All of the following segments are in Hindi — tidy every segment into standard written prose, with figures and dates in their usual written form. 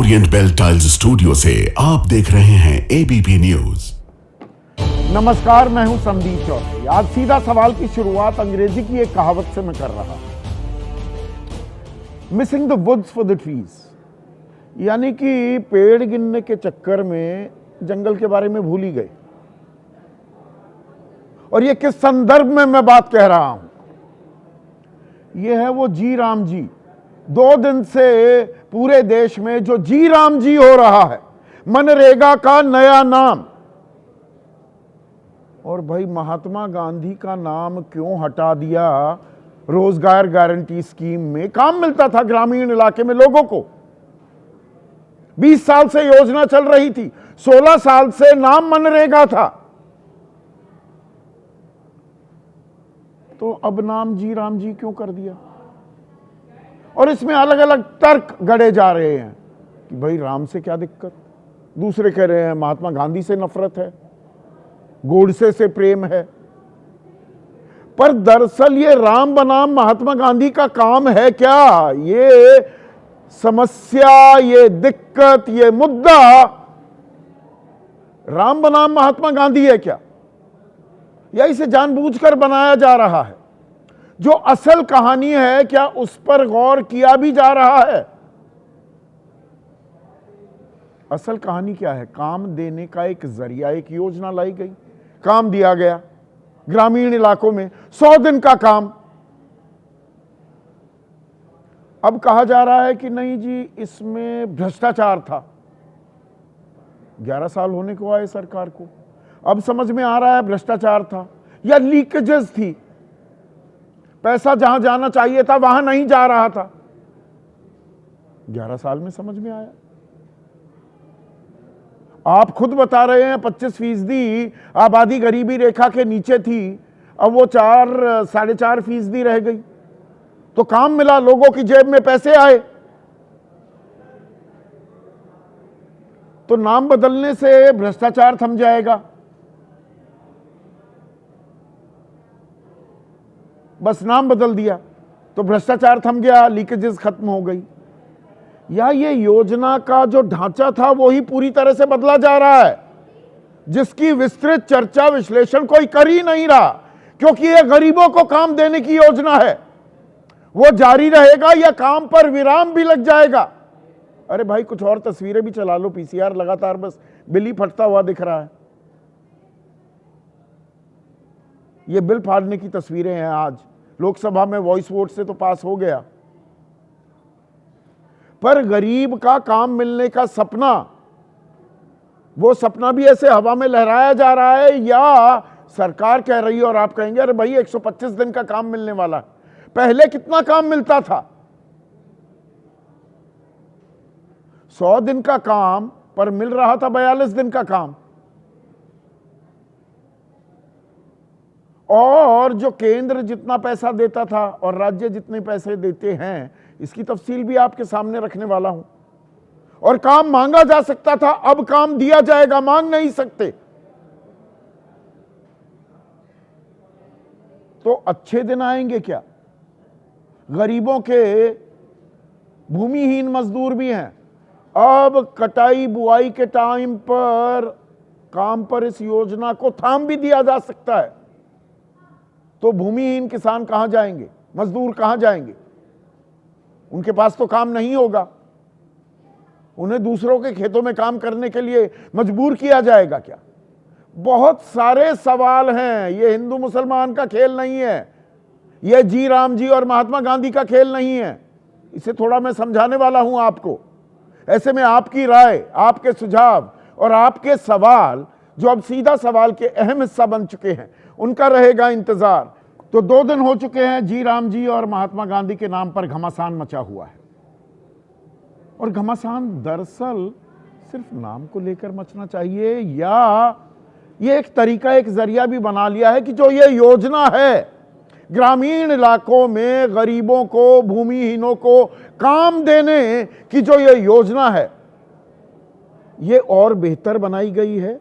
ओरिएंट बेल टाइल्स स्टूडियो से आप देख रहे हैं एबीपी न्यूज। नमस्कार, मैं हूं संदीप चौधरी। आज सीधा सवाल की शुरुआत अंग्रेजी की एक कहावत से मैं कर रहा हूं, missing the woods for the trees, यानी कि पेड़ गिनने के चक्कर में जंगल के बारे में भूल ही गए। और ये किस संदर्भ में मैं बात कह रहा हूं? ये है वो जी राम जी। 2 दिन से पूरे देश में जो जी राम जी हो रहा है, मनरेगा का नया नाम। और भाई महात्मा गांधी का नाम क्यों हटा दिया? रोजगार गारंटी स्कीम में काम मिलता था ग्रामीण इलाके में लोगों को। 20 साल से योजना चल रही थी, 16 साल से नाम मनरेगा था, तो अब नाम जी राम जी क्यों कर दिया? और इसमें अलग अलग तर्क गढ़े जा रहे हैं कि भाई राम से क्या दिक्कत। दूसरे कह रहे हैं महात्मा गांधी से नफरत है, गोडसे से प्रेम है। पर दरअसल ये राम बनाम महात्मा गांधी का काम है क्या? ये समस्या, ये दिक्कत, ये मुद्दा राम बनाम महात्मा गांधी है क्या, या इसे जानबूझकर बनाया जा रहा है? जो असल कहानी है, क्या उस पर गौर किया भी जा रहा है? असल कहानी क्या है? काम देने का एक जरिया, एक योजना लाई गई, काम दिया गया ग्रामीण इलाकों में, 100 दिन का काम। अब कहा जा रहा है कि नहीं जी, इसमें भ्रष्टाचार था। 11 साल होने को आए सरकार को, अब समझ में आ रहा है भ्रष्टाचार था या लीकेजेस थी। पैसा जहां जाना चाहिए था वहां नहीं जा रहा था। 11 साल में समझ में आया। आप खुद बता रहे हैं 25% आबादी गरीबी रेखा के नीचे थी, अब वो 4-4.5% रह गई। तो काम मिला, लोगों की जेब में पैसे आए। तो नाम बदलने से भ्रष्टाचार थम जाएगा? बस नाम बदल दिया तो भ्रष्टाचार थम गया, लीकेजेस खत्म हो गई? या ये योजना का जो ढांचा था वो ही पूरी तरह से बदला जा रहा है, जिसकी विस्तृत चर्चा विश्लेषण कोई कर ही नहीं रहा, क्योंकि ये गरीबों को काम देने की योजना है। वो जारी रहेगा या काम पर विराम भी लग जाएगा? अरे भाई, कुछ और तस्वीरें भी चला लो, पीसीआर लगातार बस बिल ही फटता हुआ दिख रहा है। ये बिल फाड़ने की तस्वीरें हैं। आज लोकसभा में वॉइस वोट से तो पास हो गया, पर गरीब का काम मिलने का सपना, वो सपना भी ऐसे हवा में लहराया जा रहा है, या सरकार कह रही है और आप कहेंगे अरे भाई 125 दिन का काम मिलने वाला है। पहले कितना काम मिलता था? 100 दिन का काम पर मिल रहा था 42 दिन का काम। और जो केंद्र जितना पैसा देता था और राज्य जितने पैसे देते हैं, इसकी तफसील भी आपके सामने रखने वाला हूं। और काम मांगा जा सकता था, अब काम दिया जाएगा, मांग नहीं सकते। तो अच्छे दिन आएंगे क्या? गरीबों के, भूमिहीन मजदूर भी हैं, अब कटाई बुआई के टाइम पर काम पर इस योजना को थाम भी दिया जा सकता है। तो भूमिहीन किसान कहां जाएंगे? मजदूर कहां जाएंगे? उनके पास तो काम नहीं होगा। उन्हें दूसरों के खेतों में काम करने के लिए मजबूर किया जाएगा क्या? बहुत सारे सवाल हैं। ये हिंदू मुसलमान का खेल नहीं है, यह जी राम जी और महात्मा गांधी का खेल नहीं है। इसे थोड़ा मैं समझाने वाला हूं आपको। ऐसे में आपकी राय, आपके सुझाव और आपके सवाल, जो अब सीधा सवाल के अहम हिस्सा बन चुके हैं, उनका रहेगा इंतजार। तो 2 दिन हो चुके हैं, जी राम जी और महात्मा गांधी के नाम पर घमासान मचा हुआ है। और घमासान दरअसल सिर्फ नाम को लेकर मचना चाहिए, या ये एक तरीका, एक जरिया भी बना लिया है कि जो ये योजना है, ग्रामीण इलाकों में गरीबों को, भूमिहीनों को काम देने की जो ये योजना है, ये और बेहतर बनाई गई है,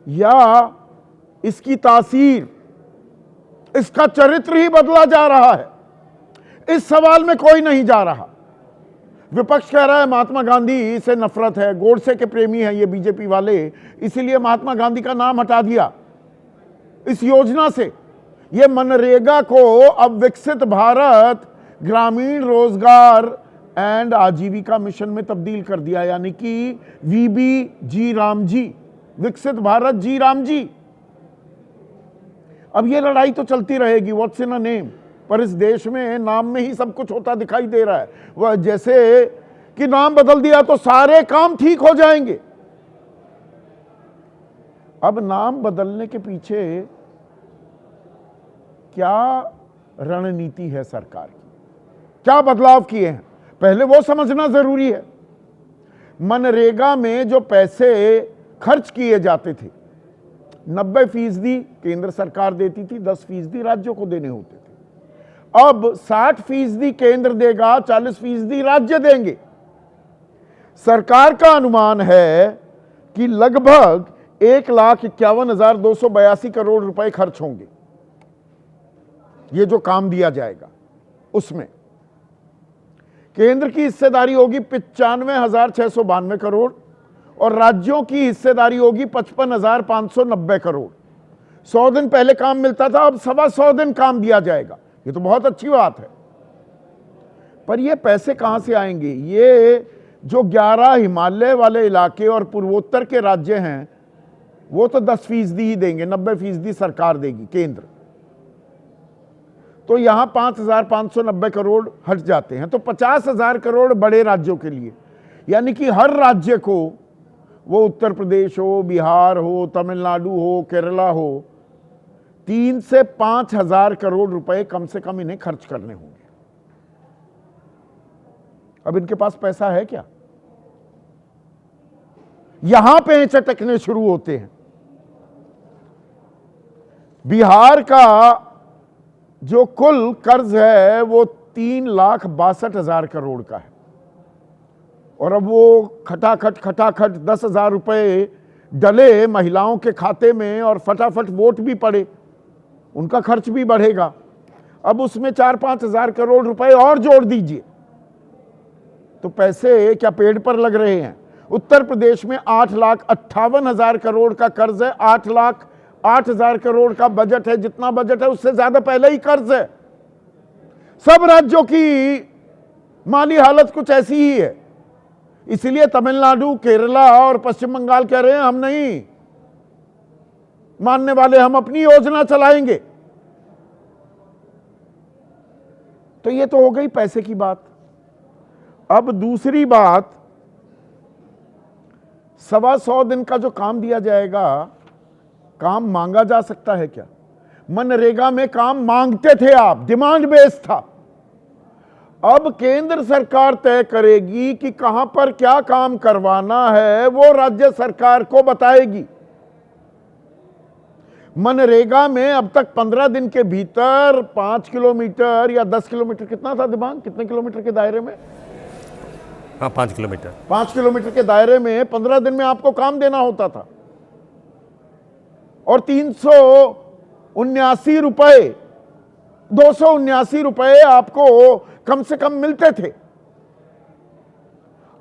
या इसकी तासीर, इसका चरित्र ही बदला जा रहा है? इस सवाल में कोई नहीं जा रहा। विपक्ष कह रहा है महात्मा गांधी से नफरत है, गोडसे के प्रेमी हैं ये बीजेपी वाले, इसीलिए महात्मा गांधी का नाम हटा दिया इस योजना से। ये मनरेगा को अब विकसित भारत ग्रामीण रोजगार एंड आजीविका मिशन में तब्दील कर दिया, यानी कि VBG रामजी, विकसित भारत जी रामजी। अब ये लड़ाई तो चलती रहेगी, व्हाट्स इन अ नेम, पर इस देश में नाम में ही सब कुछ होता दिखाई दे रहा है। वह जैसे कि नाम बदल दिया तो सारे काम ठीक हो जाएंगे। अब नाम बदलने के पीछे क्या रणनीति है सरकार की, क्या बदलाव किए हैं, पहले वो समझना जरूरी है। मनरेगा में जो पैसे खर्च किए जाते थे 90% केंद्र सरकार देती थी, 10% राज्यों को देने होते थे। अब 60% केंद्र देगा, 40% राज्य देंगे। सरकार का अनुमान है कि लगभग 1,51,282 करोड़ रुपए खर्च होंगे ये जो काम दिया जाएगा उसमें। केंद्र की हिस्सेदारी होगी 95,692 करोड़ और राज्यों की हिस्सेदारी होगी 55,590 करोड़। 100 दिन पहले काम मिलता था, अब 125 दिन काम दिया जाएगा। ये तो बहुत अच्छी बात है, पर ये पैसे कहां से आएंगे? ये जो 11 हिमालय वाले इलाके और पूर्वोत्तर के राज्य हैं वो तो 10% ही देंगे, 90% सरकार देगी, केंद्र। तो यहां 5,590 करोड़ हट जाते हैं, तो 50,000 करोड़ बड़े राज्यों के लिए, यानी कि हर राज्य को, वो उत्तर प्रदेश हो, बिहार हो, तमिलनाडु हो, केरला हो, 3 से 5,000 करोड़ रुपए कम से कम इन्हें खर्च करने होंगे। अब इनके पास पैसा है क्या? यहां पे चटकने शुरू होते हैं। बिहार का जो कुल कर्ज है वो 3,62,000 करोड़ का है और अब वो खटाखट 10,000 रुपए डले महिलाओं के खाते में और फटाफट वोट भी पड़े, उनका खर्च भी बढ़ेगा। अब उसमें 4-5,000 करोड़ रुपए और जोड़ दीजिए तो पैसे क्या पेड़ पर लग रहे हैं? उत्तर प्रदेश में 8,58,000 करोड़ का कर्ज है, 8,08,000 करोड़ का बजट है, जितना बजट है उससे ज्यादा पहले ही कर्ज है। सब राज्यों की माली हालत कुछ ऐसी ही है, इसलिए तमिलनाडु, केरला और पश्चिम बंगाल कह रहे हैं हम नहीं मानने वाले, हम अपनी योजना चलाएंगे। तो ये तो हो गई पैसे की बात। अब दूसरी बात, 125 दिन का जो काम दिया जाएगा, काम मांगा जा सकता है क्या? मनरेगा में काम मांगते थे आप, डिमांड बेस्ड था। अब केंद्र सरकार तय करेगी कि कहां पर क्या काम करवाना है, वो राज्य सरकार को बताएगी। मनरेगा में अब तक 15 दिन के भीतर 5 किलोमीटर या 10 किलोमीटर, कितना था दिमाग, कितने किलोमीटर के दायरे में? हाँ, 5 किलोमीटर। 5 किलोमीटर के दायरे में 15 दिन में आपको काम देना होता था और 379 रुपए, 279 रुपए आपको कम से कम मिलते थे।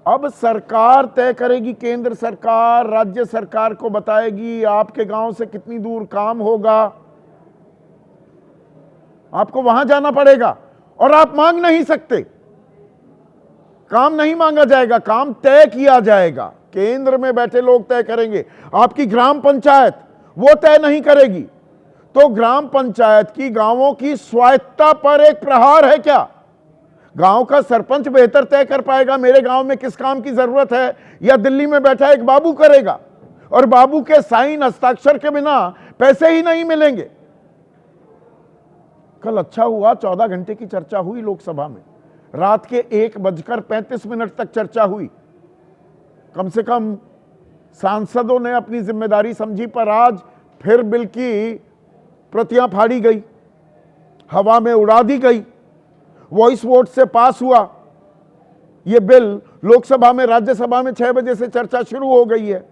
अब सरकार तय करेगी, केंद्र सरकार राज्य सरकार को बताएगी आपके गांव से कितनी दूर काम होगा, आपको वहां जाना पड़ेगा और आप मांग नहीं सकते। काम नहीं मांगा जाएगा, काम तय किया जाएगा, केंद्र में बैठे लोग तय करेंगे। आपकी ग्राम पंचायत वो तय नहीं करेगी। तो ग्राम पंचायत की, गांवों की स्वायत्तता पर एक प्रहार है क्या? गांव का सरपंच बेहतर तय कर पाएगा मेरे गांव में किस काम की जरूरत है, या दिल्ली में बैठा एक बाबू करेगा? और बाबू के साइन हस्ताक्षर के बिना पैसे ही नहीं मिलेंगे। कल अच्छा हुआ 14 घंटे की चर्चा हुई लोकसभा में, रात के 1:35 तक चर्चा हुई। कम से कम सांसदों ने अपनी जिम्मेदारी समझी, पर आज फिर बिल की प्रतियां फाड़ी गई, हवा में उड़ा दी गई। वॉइस वोट से पास हुआ यह बिल लोकसभा में, राज्यसभा में 6 बजे से चर्चा शुरू हो गई है।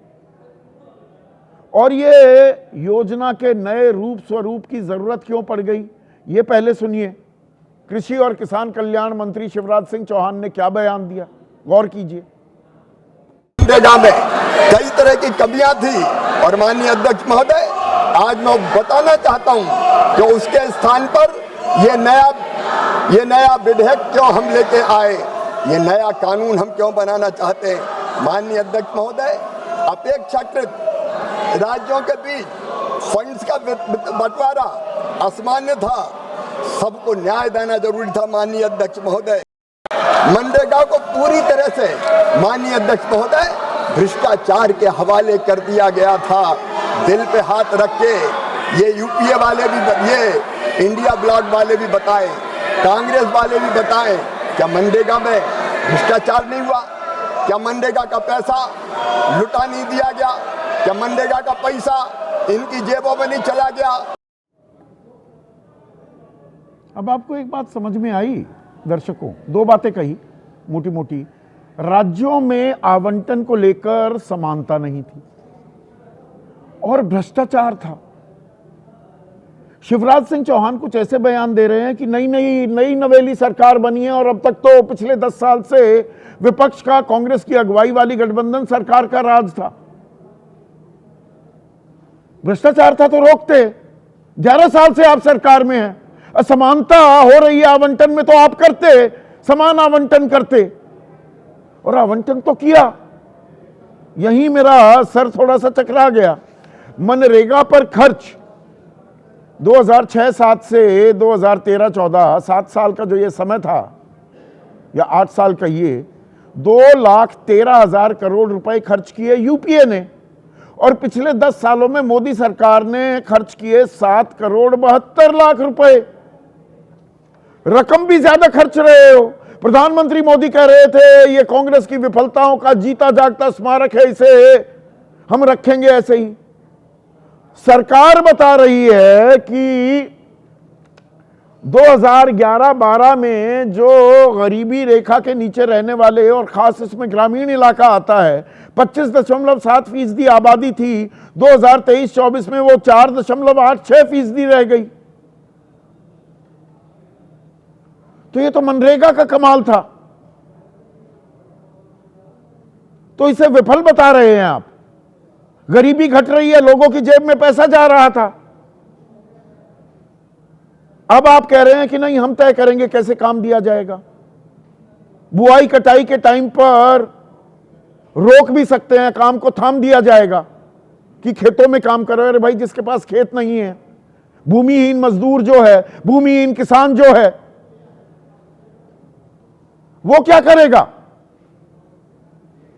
और ये योजना के नए रूप स्वरूप की जरूरत क्यों पड़ गई, ये पहले सुनिए। कृषि और किसान कल्याण मंत्री शिवराज सिंह चौहान ने क्या बयान दिया। गौर कीजिए। मनरेगा में कई तरह की कमियां थी और माननीय अध्यक्ष महोदय आज मैं बताना चाहता हूं कि उसके स्थान पर ये नया विधेयक क्यों हम लेके आए, ये नया कानून हम क्यों बनाना चाहते हैं। माननीय अध्यक्ष महोदय, अपेक्षाकृत राज्यों के बीच फंड्स का बंटवारा असामान्य था, सबको न्याय देना जरूरी था। माननीय अध्यक्ष महोदय, मनरेगा को पूरी तरह से माननीय अध्यक्ष महोदय भ्रष्टाचार के हवाले कर दिया गया था। दिल पे हाथ रख के ये यूपीए वाले भी, ये इंडिया ब्लॉक वाले भी बताएं, कांग्रेस वाले भी बताएं, क्या मनरेगा में भ्रष्टाचार नहीं हुआ? क्या मनरेगा का पैसा लुटा नहीं दिया गया? क्या मनरेगा का पैसा इनकी जेबों में नहीं चला गया? अब आपको एक बात समझ में आई दर्शकों, दो बातें कही मोटी मोटी। राज्यों में आवंटन को लेकर समानता नहीं थी और भ्रष्टाचार था। शिवराज सिंह चौहान कुछ ऐसे बयान दे रहे हैं कि नई नवेली सरकार बनी है और अब तक तो पिछले 10 साल से विपक्ष का, कांग्रेस की अगुवाई वाली गठबंधन सरकार का राज था। भ्रष्टाचार था तो रोकते। 11 साल से आप सरकार में हैं, असमानता हो रही है आवंटन में तो आप करते, समान आवंटन करते, और आवंटन तो किया। यहीं मेरा सर थोड़ा सा चकरा गया। मनरेगा पर खर्च 2006-07 से 2013-14, 7 साल का जो ये समय था, या 8 साल कहिए, 2,13,000 करोड़ रुपए खर्च किए यूपीए ने, और पिछले 10 सालों में मोदी सरकार ने खर्च किए 7,72,00,000 रुपए। रकम भी ज्यादा खर्च रहे हो। प्रधानमंत्री मोदी कह रहे थे ये कांग्रेस की विफलताओं का जीता जागता स्मारक है, इसे हम रखेंगे ऐसे ही। सरकार बता रही है कि 2011-12 में जो गरीबी रेखा के नीचे रहने वाले, और खास इसमें ग्रामीण इलाका आता है, 25.7% आबादी थी। 2023-24 में वो 4.86% रह गई। तो ये तो मनरेगा का कमाल था, तो इसे विफल बता रहे हैं आप। गरीबी घट रही है, लोगों की जेब में पैसा जा रहा था। अब आप कह रहे हैं कि नहीं, हम तय करेंगे कैसे काम दिया जाएगा। बुआई कटाई के टाइम पर रोक भी सकते हैं, काम को थाम दिया जाएगा कि खेतों में काम करो। अरे भाई, जिसके पास खेत नहीं है, भूमिहीन मजदूर जो है, भूमिहीन किसान जो है, वो क्या करेगा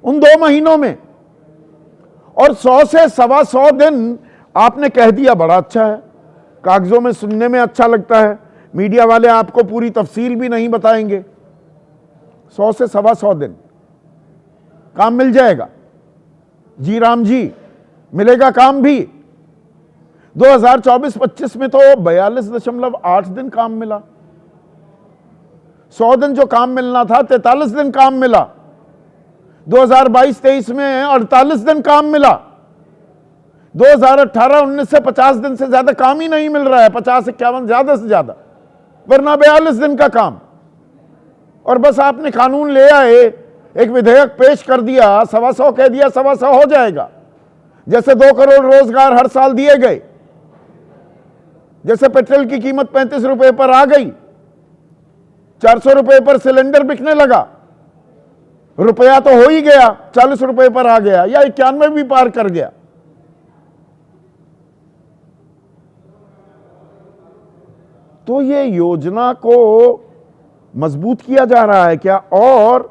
उन 2 महीनों में? और 100 से 125 दिन आपने कह दिया, बड़ा अच्छा है, कागजों में सुनने में अच्छा लगता है, मीडिया वाले आपको पूरी तफसील भी नहीं बताएंगे। 100 से 125 दिन काम मिल जाएगा। जी राम जी, मिलेगा काम भी। 2024-25 में तो 42.8 दिन काम मिला। 100 दिन जो काम मिलना था, 43 दिन काम मिला। 2022-23 में 48 दिन काम मिला। 2018-19 से 50 दिन से ज्यादा काम ही नहीं मिल रहा है, 50-51 ज्यादा से ज्यादा, वरना 42 दिन का काम। और बस आपने कानून ले आए, एक विधेयक पेश कर दिया, 125 कह दिया, 125 हो जाएगा। जैसे 2 करोड़ रोजगार हर साल दिए गए, जैसे पेट्रोल की कीमत 35 रुपए पर आ गई, 400 रुपए पर सिलेंडर बिकने लगा, रुपया तो हो ही गया, 40 रुपए पर आ गया, या 91 भी पार कर गया। तो ये योजना को मजबूत किया जा रहा है क्या, और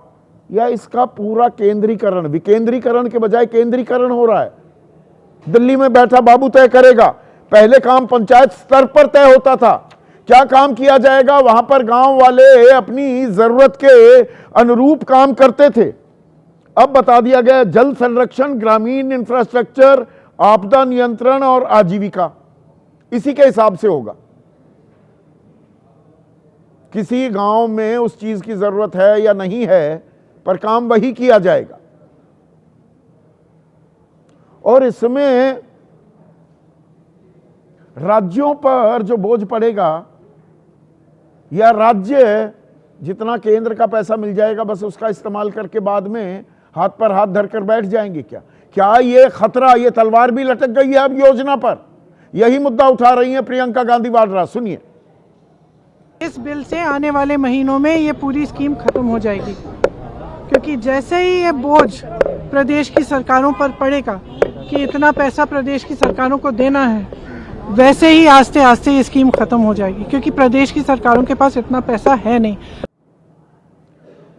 या इसका पूरा केंद्रीकरण, विकेंद्रीकरण के बजाय केंद्रीकरण हो रहा है? दिल्ली में बैठा बाबू तय करेगा। पहले काम पंचायत स्तर पर तय होता था, क्या काम किया जाएगा, वहां पर गांव वाले अपनी जरूरत के अनुरूप काम करते थे। अब बता दिया गया जल संरक्षण, ग्रामीण इंफ्रास्ट्रक्चर, आपदा नियंत्रण और आजीविका, इसी के हिसाब से होगा। किसी गांव में उस चीज की जरूरत है या नहीं है, पर काम वही किया जाएगा। और इसमें राज्यों पर जो बोझ पड़ेगा, या राज्य जितना केंद्र का पैसा मिल जाएगा बस उसका इस्तेमाल करके बाद में हाथ पर हाथ धरकर बैठ जाएंगे क्या? क्या ये खतरा, ये तलवार भी लटक गई है अब योजना पर? यही मुद्दा उठा रही है प्रियंका गांधी वाड्रा। सुनिए। इस बिल से आने वाले महीनों में ये पूरी स्कीम खत्म हो जाएगी, क्योंकि जैसे ही ये बोझ प्रदेश की सरकारों पर पड़ेगा कि इतना पैसा प्रदेश की सरकारों को देना है, वैसे ही आस्ते आस्ते ये स्कीम खत्म हो जाएगी, क्योंकि प्रदेश की सरकारों के पास इतना पैसा है नहीं।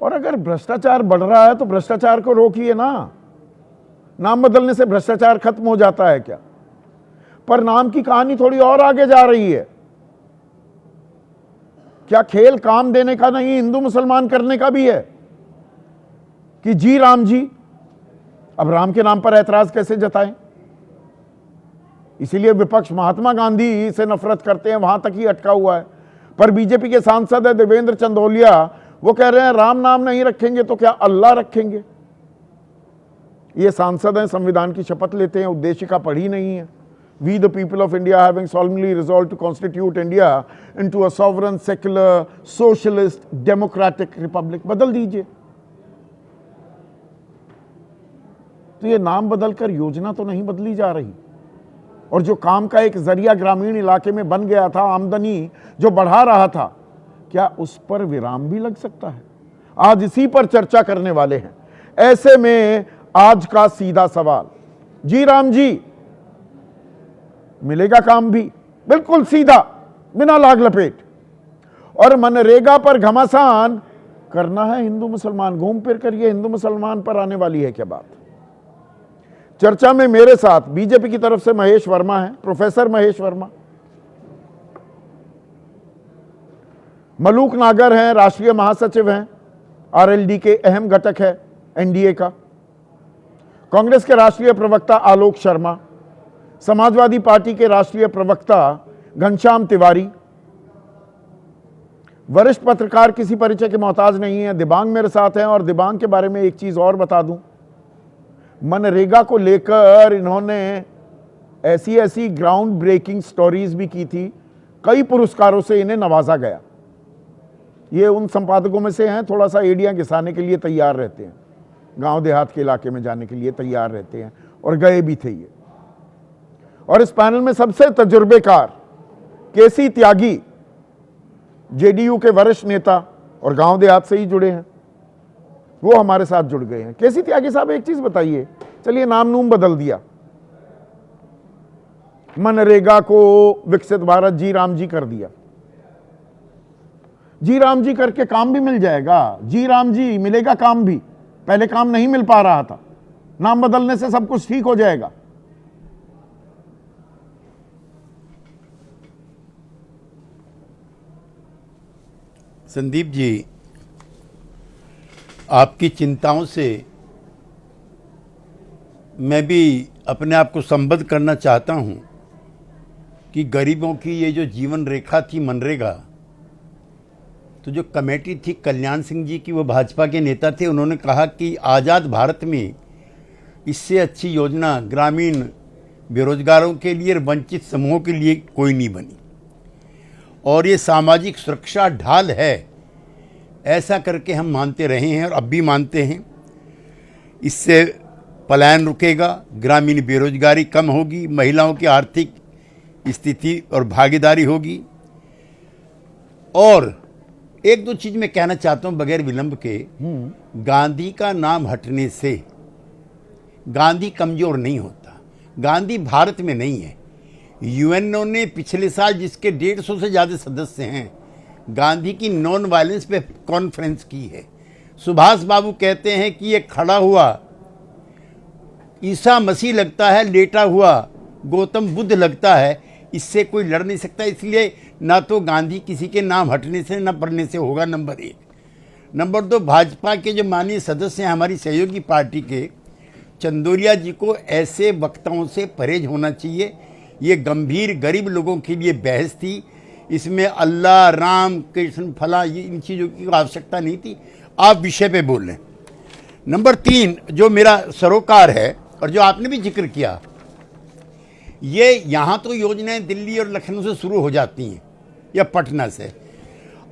और अगर भ्रष्टाचार बढ़ रहा है तो भ्रष्टाचार को रोकिए ना। नाम बदलने से भ्रष्टाचार खत्म हो जाता है क्या? पर नाम की कहानी थोड़ी और आगे जा रही है। क्या खेल काम देने का नहीं, हिंदू मुसलमान करने का भी है कि जी राम जी? अब राम के नाम पर ऐतराज कैसे जताएं? इसीलिए विपक्ष महात्मा गांधी से नफरत करते हैं, वहां तक ही अटका हुआ है। पर बीजेपी के सांसद है देवेंद्र चंदोलिया, वो कह रहे हैं राम नाम नहीं रखेंगे तो क्या अल्लाह रखेंगे? ये सांसद हैं, संविधान की शपथ लेते हैं, उद्देशिका पढ़ी नहीं है। We the people of India having solemnly resolved to constitute India into a sovereign, secular, socialist, democratic republic। बदल दीजिए। तो ये नाम बदलकर योजना तो नहीं बदली जा रही, और जो काम का एक जरिया ग्रामीण इलाके में बन गया था, आमदनी जो बढ़ा रहा था, क्या उस पर विराम भी लग सकता है? आज इसी पर चर्चा करने वाले हैं। ऐसे में आज का सीधा सवाल, जी राम जी, मिलेगा काम भी? बिल्कुल सीधा, बिना लाग लपेट। और मनरेगा पर घमासान करना है हिंदू मुसलमान, घूम फिर कर ये हिंदू मुसलमान पर आने वाली है क्या बात? चर्चा में मेरे साथ बीजेपी की तरफ से महेश वर्मा है, प्रोफेसर महेश वर्मा। मलूक नागर हैं, राष्ट्रीय महासचिव हैं, आरएलडी के अहम घटक है एनडीए का। कांग्रेस के राष्ट्रीय प्रवक्ता आलोक शर्मा, समाजवादी पार्टी के राष्ट्रीय प्रवक्ता घनश्याम तिवारी, वरिष्ठ पत्रकार किसी परिचय के मोहताज नहीं है, दिबांग मेरे साथ हैं। और दिबांग के बारे में एक चीज और बता दूं, मनरेगा को लेकर इन्होंने ऐसी ऐसी ग्राउंड ब्रेकिंग स्टोरीज भी की थी, कई पुरस्कारों से इन्हें नवाजा गया। ये उन संपादकों में से हैं, थोड़ा सा एड़ियां घिसाने के लिए तैयार रहते हैं, गांव देहात के इलाके में जाने के लिए तैयार रहते हैं, और गए भी थे ये। और इस पैनल में सबसे तजुर्बेकार केसी त्यागी, जेडीयू के वरिष्ठ नेता और गांव देहात से ही जुड़े हैं, वो हमारे साथ जुड़ गए हैं। केसी त्यागी साहब, एक चीज बताइए, चलिए नाम नूम बदल दिया, मनरेगा को विकसित भारत जी राम जी कर दिया, जी राम जी करके काम भी मिल जाएगा? जी राम जी मिलेगा काम भी? पहले काम नहीं मिल पा रहा था, नाम बदलने से सब कुछ ठीक हो जाएगा? संदीप जी, आपकी चिंताओं से मैं भी अपने आप को संबद्ध करना चाहता हूं कि गरीबों की ये जो जीवन रेखा थी मनरेगा, तो जो कमेटी थी कल्याण सिंह जी की, वो भाजपा के नेता थे, उन्होंने कहा कि आज़ाद भारत में इससे अच्छी योजना ग्रामीण बेरोजगारों के लिए और वंचित समूहों के लिए कोई नहीं बनी, और ये सामाजिक सुरक्षा ढाल है, ऐसा करके हम मानते रहे हैं और अब भी मानते हैं। इससे पलायन रुकेगा, ग्रामीण बेरोजगारी कम होगी, महिलाओं की आर्थिक स्थिति और भागीदारी होगी। और एक दो चीज़ मैं कहना चाहता हूं बगैर विलंब के, गांधी का नाम हटने से गांधी कमज़ोर नहीं होता। गांधी भारत में नहीं है। यूएनओ ने पिछले साल, जिसके 150 से ज़्यादा सदस्य हैं, गांधी की नॉन वायलेंस पे कॉन्फ्रेंस की है। सुभाष बाबू कहते हैं कि ये खड़ा हुआ ईसा मसीह लगता है, लेटा हुआ गौतम बुद्ध लगता है, इससे कोई लड़ नहीं सकता। इसलिए ना तो गांधी किसी के नाम हटने से ना पढ़ने से होगा, नंबर एक। नंबर दो, भाजपा के जो माननीय सदस्य हैं हमारी सहयोगी पार्टी के, चंदोलिया जी को ऐसे वक्ताओं से परहेज होना चाहिए। ये गंभीर गरीब लोगों के लिए बहस थी, इसमें अल्लाह, राम, कृष्ण, फला, ये इन चीज़ों की आवश्यकता नहीं थी। आप विषय पे बोल रहे हैं। नंबर तीन, जो मेरा सरोकार है और जो आपने भी जिक्र किया, ये यहाँ तो योजनाएं दिल्ली और लखनऊ से शुरू हो जाती हैं या पटना से।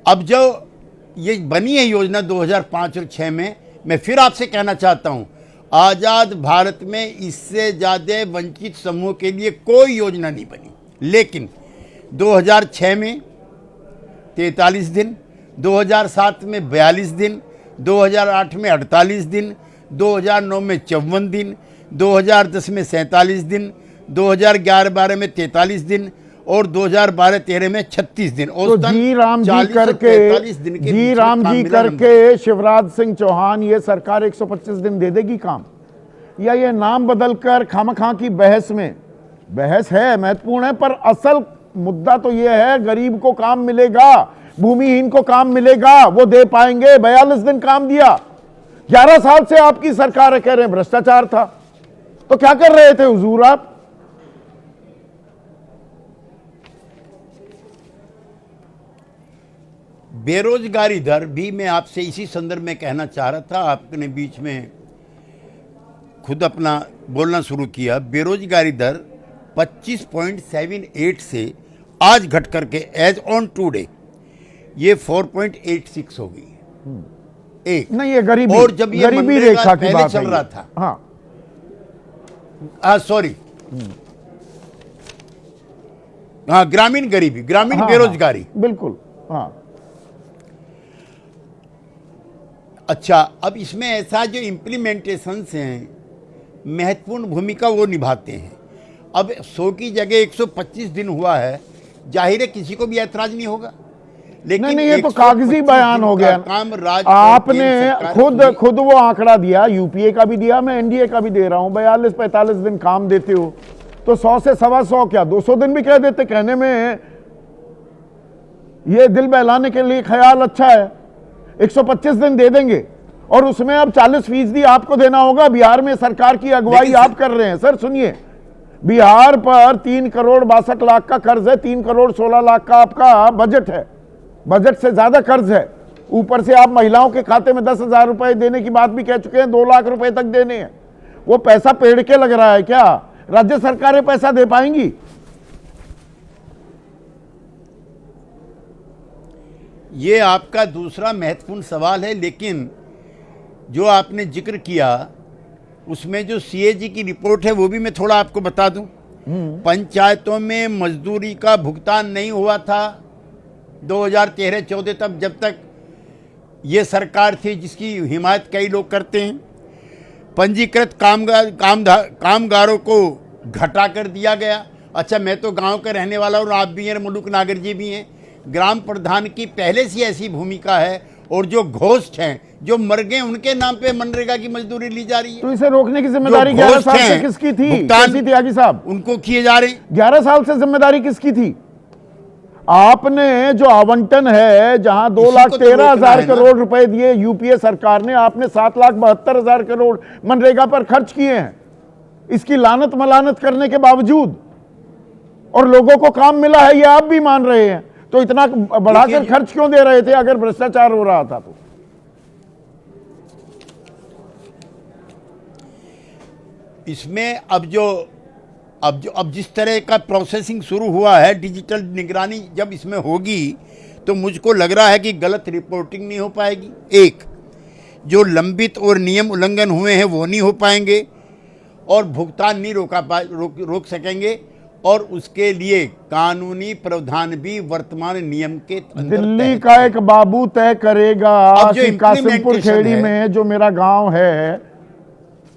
अब जो ये बनी है योजना 2005 और 6 में। मैं फिर आपसे कहना चाहता हूं, आज़ाद भारत में इससे ज़्यादा वंचित समूह के लिए कोई योजना नहीं बनी। लेकिन 2006 में 43 दिन, 2007 में 42 दिन, 2008 में 48 दिन, 2009 में 54 दिन, 2010 में 47 दिन, 2011-12 में 43 दिन और 2012-13 में 36 दिन। तो जी राम जी करके शिवराज सिंह चौहान ये सरकार 125 दिन दे देगी काम, या ये नाम बदलकर खामखा की बहस में, बहस है महत्वपूर्ण है, पर असल मुद्दा तो ये है गरीब को काम मिलेगा, भूमिहीन को काम मिलेगा, वो दे पाएंगे। 42 दिन काम दिया, 11 साल से आपकी सरकार है, कह रहे हैं भ्रष्टाचार था, तो क्या कर रहे थे हुजूर आप? बेरोजगारी दर भी मैं आपसे इसी संदर्भ में कहना चाह रहा था, आपने बीच में खुद अपना बोलना शुरू किया। बेरोजगारी दर 25.78 से आज घट करके एज ऑन टुडे ये 4.86 हो गई। एक नहीं, ये गरीबी, और जब ये गरीबी रेखा की पहले बात चल है रहा था, हाँ सॉरी, हाँ ग्रामीण गरीबी, ग्रामीण बेरोजगारी, बिल्कुल, हाँ। अच्छा, अब इसमें ऐसा जो इम्प्लीमेंटेशंस हैं महत्वपूर्ण भूमिका वो निभाते हैं। अब 100 की जगह 125 दिन हुआ है, जाहिर है किसी को भी ऐतराज नहीं होगा। लेकिन नहीं, ये तो कागजी बयान हो गया। काम आपने खुद वो आंकड़ा दिया, यूपीए का भी दिया, मैं एनडीए का भी दे रहा हूं, 42-45 दिन काम देते हो तो 100 से 125 क्या 200 दिन भी कह देते। कहने में ये दिल बहलाने के लिए ख्याल अच्छा है, 125 दिन दे देंगे और उसमें अब 40% आपको देना होगा। बिहार में सरकार की अगुवाई आप कर रहे हैं। सर सुनिए, बिहार पर 3 करोड़ 62 लाख का कर्ज है, 3 करोड़ 16 लाख का आपका बजट है, बजट से ज्यादा कर्ज है। ऊपर से आप महिलाओं के खाते में 10,000 रुपए देने की बात भी कह चुके हैं, 2 लाख रुपए तक देने हैं। वो पैसा पेड़ के लग रहा है क्या? राज्य सरकारें पैसा दे पाएंगी? ये आपका दूसरा महत्वपूर्ण सवाल है। लेकिन जो आपने जिक्र किया उसमें जो सीएजी की रिपोर्ट है वो भी मैं थोड़ा आपको बता दूं। पंचायतों में मजदूरी का भुगतान नहीं हुआ था 2013-14 तक, जब तक ये सरकार थी जिसकी हिमायत कई लोग करते हैं। पंजीकृत कामगारों को घटा कर दिया गया। अच्छा, मैं तो गांव का रहने वाला हूँ, आप भी हैं, मुलुक नागर जी भी हैं। ग्राम प्रधान की पहले से ऐसी भूमिका है और जो घोस्ट हैं, जो मर गए, उनके नाम पे मनरेगा की मजदूरी ली जा रही है। तो इसे रोकने की जिम्मेदारी 11 साल से किसकी थी? कैसी त्यागी साहब, उनको किए जा रहे। 11 साल से जिम्मेदारी किसकी थी? आपने जो आवंटन है, जहां 2,13,000 करोड़ रुपए दिए यूपीए सरकार ने, आपने 7,72,000 करोड़ मनरेगा पर खर्च किए हैं, इसकी लानत मलानत करने के बावजूद, और लोगों को काम मिला है, ये आप भी मान रहे हैं। तो इतना बढ़ाकर खर्च क्यों दे रहे थे अगर भ्रष्टाचार हो रहा था तो? इसमें अब जिस तरह का प्रोसेसिंग शुरू हुआ है, डिजिटल निगरानी जब इसमें होगी तो मुझको लग रहा है कि गलत रिपोर्टिंग नहीं हो पाएगी। एक, जो लंबित और नियम उल्लंघन हुए हैं वो नहीं हो पाएंगे और भुगतान नहीं रोक सकेंगे, और उसके लिए कानूनी प्रावधान भी वर्तमान नियम के अंदर दिल्ली का एक बाबू तय करेगा कि कासिमपुर खेड़ी में जो मेरा गांव है,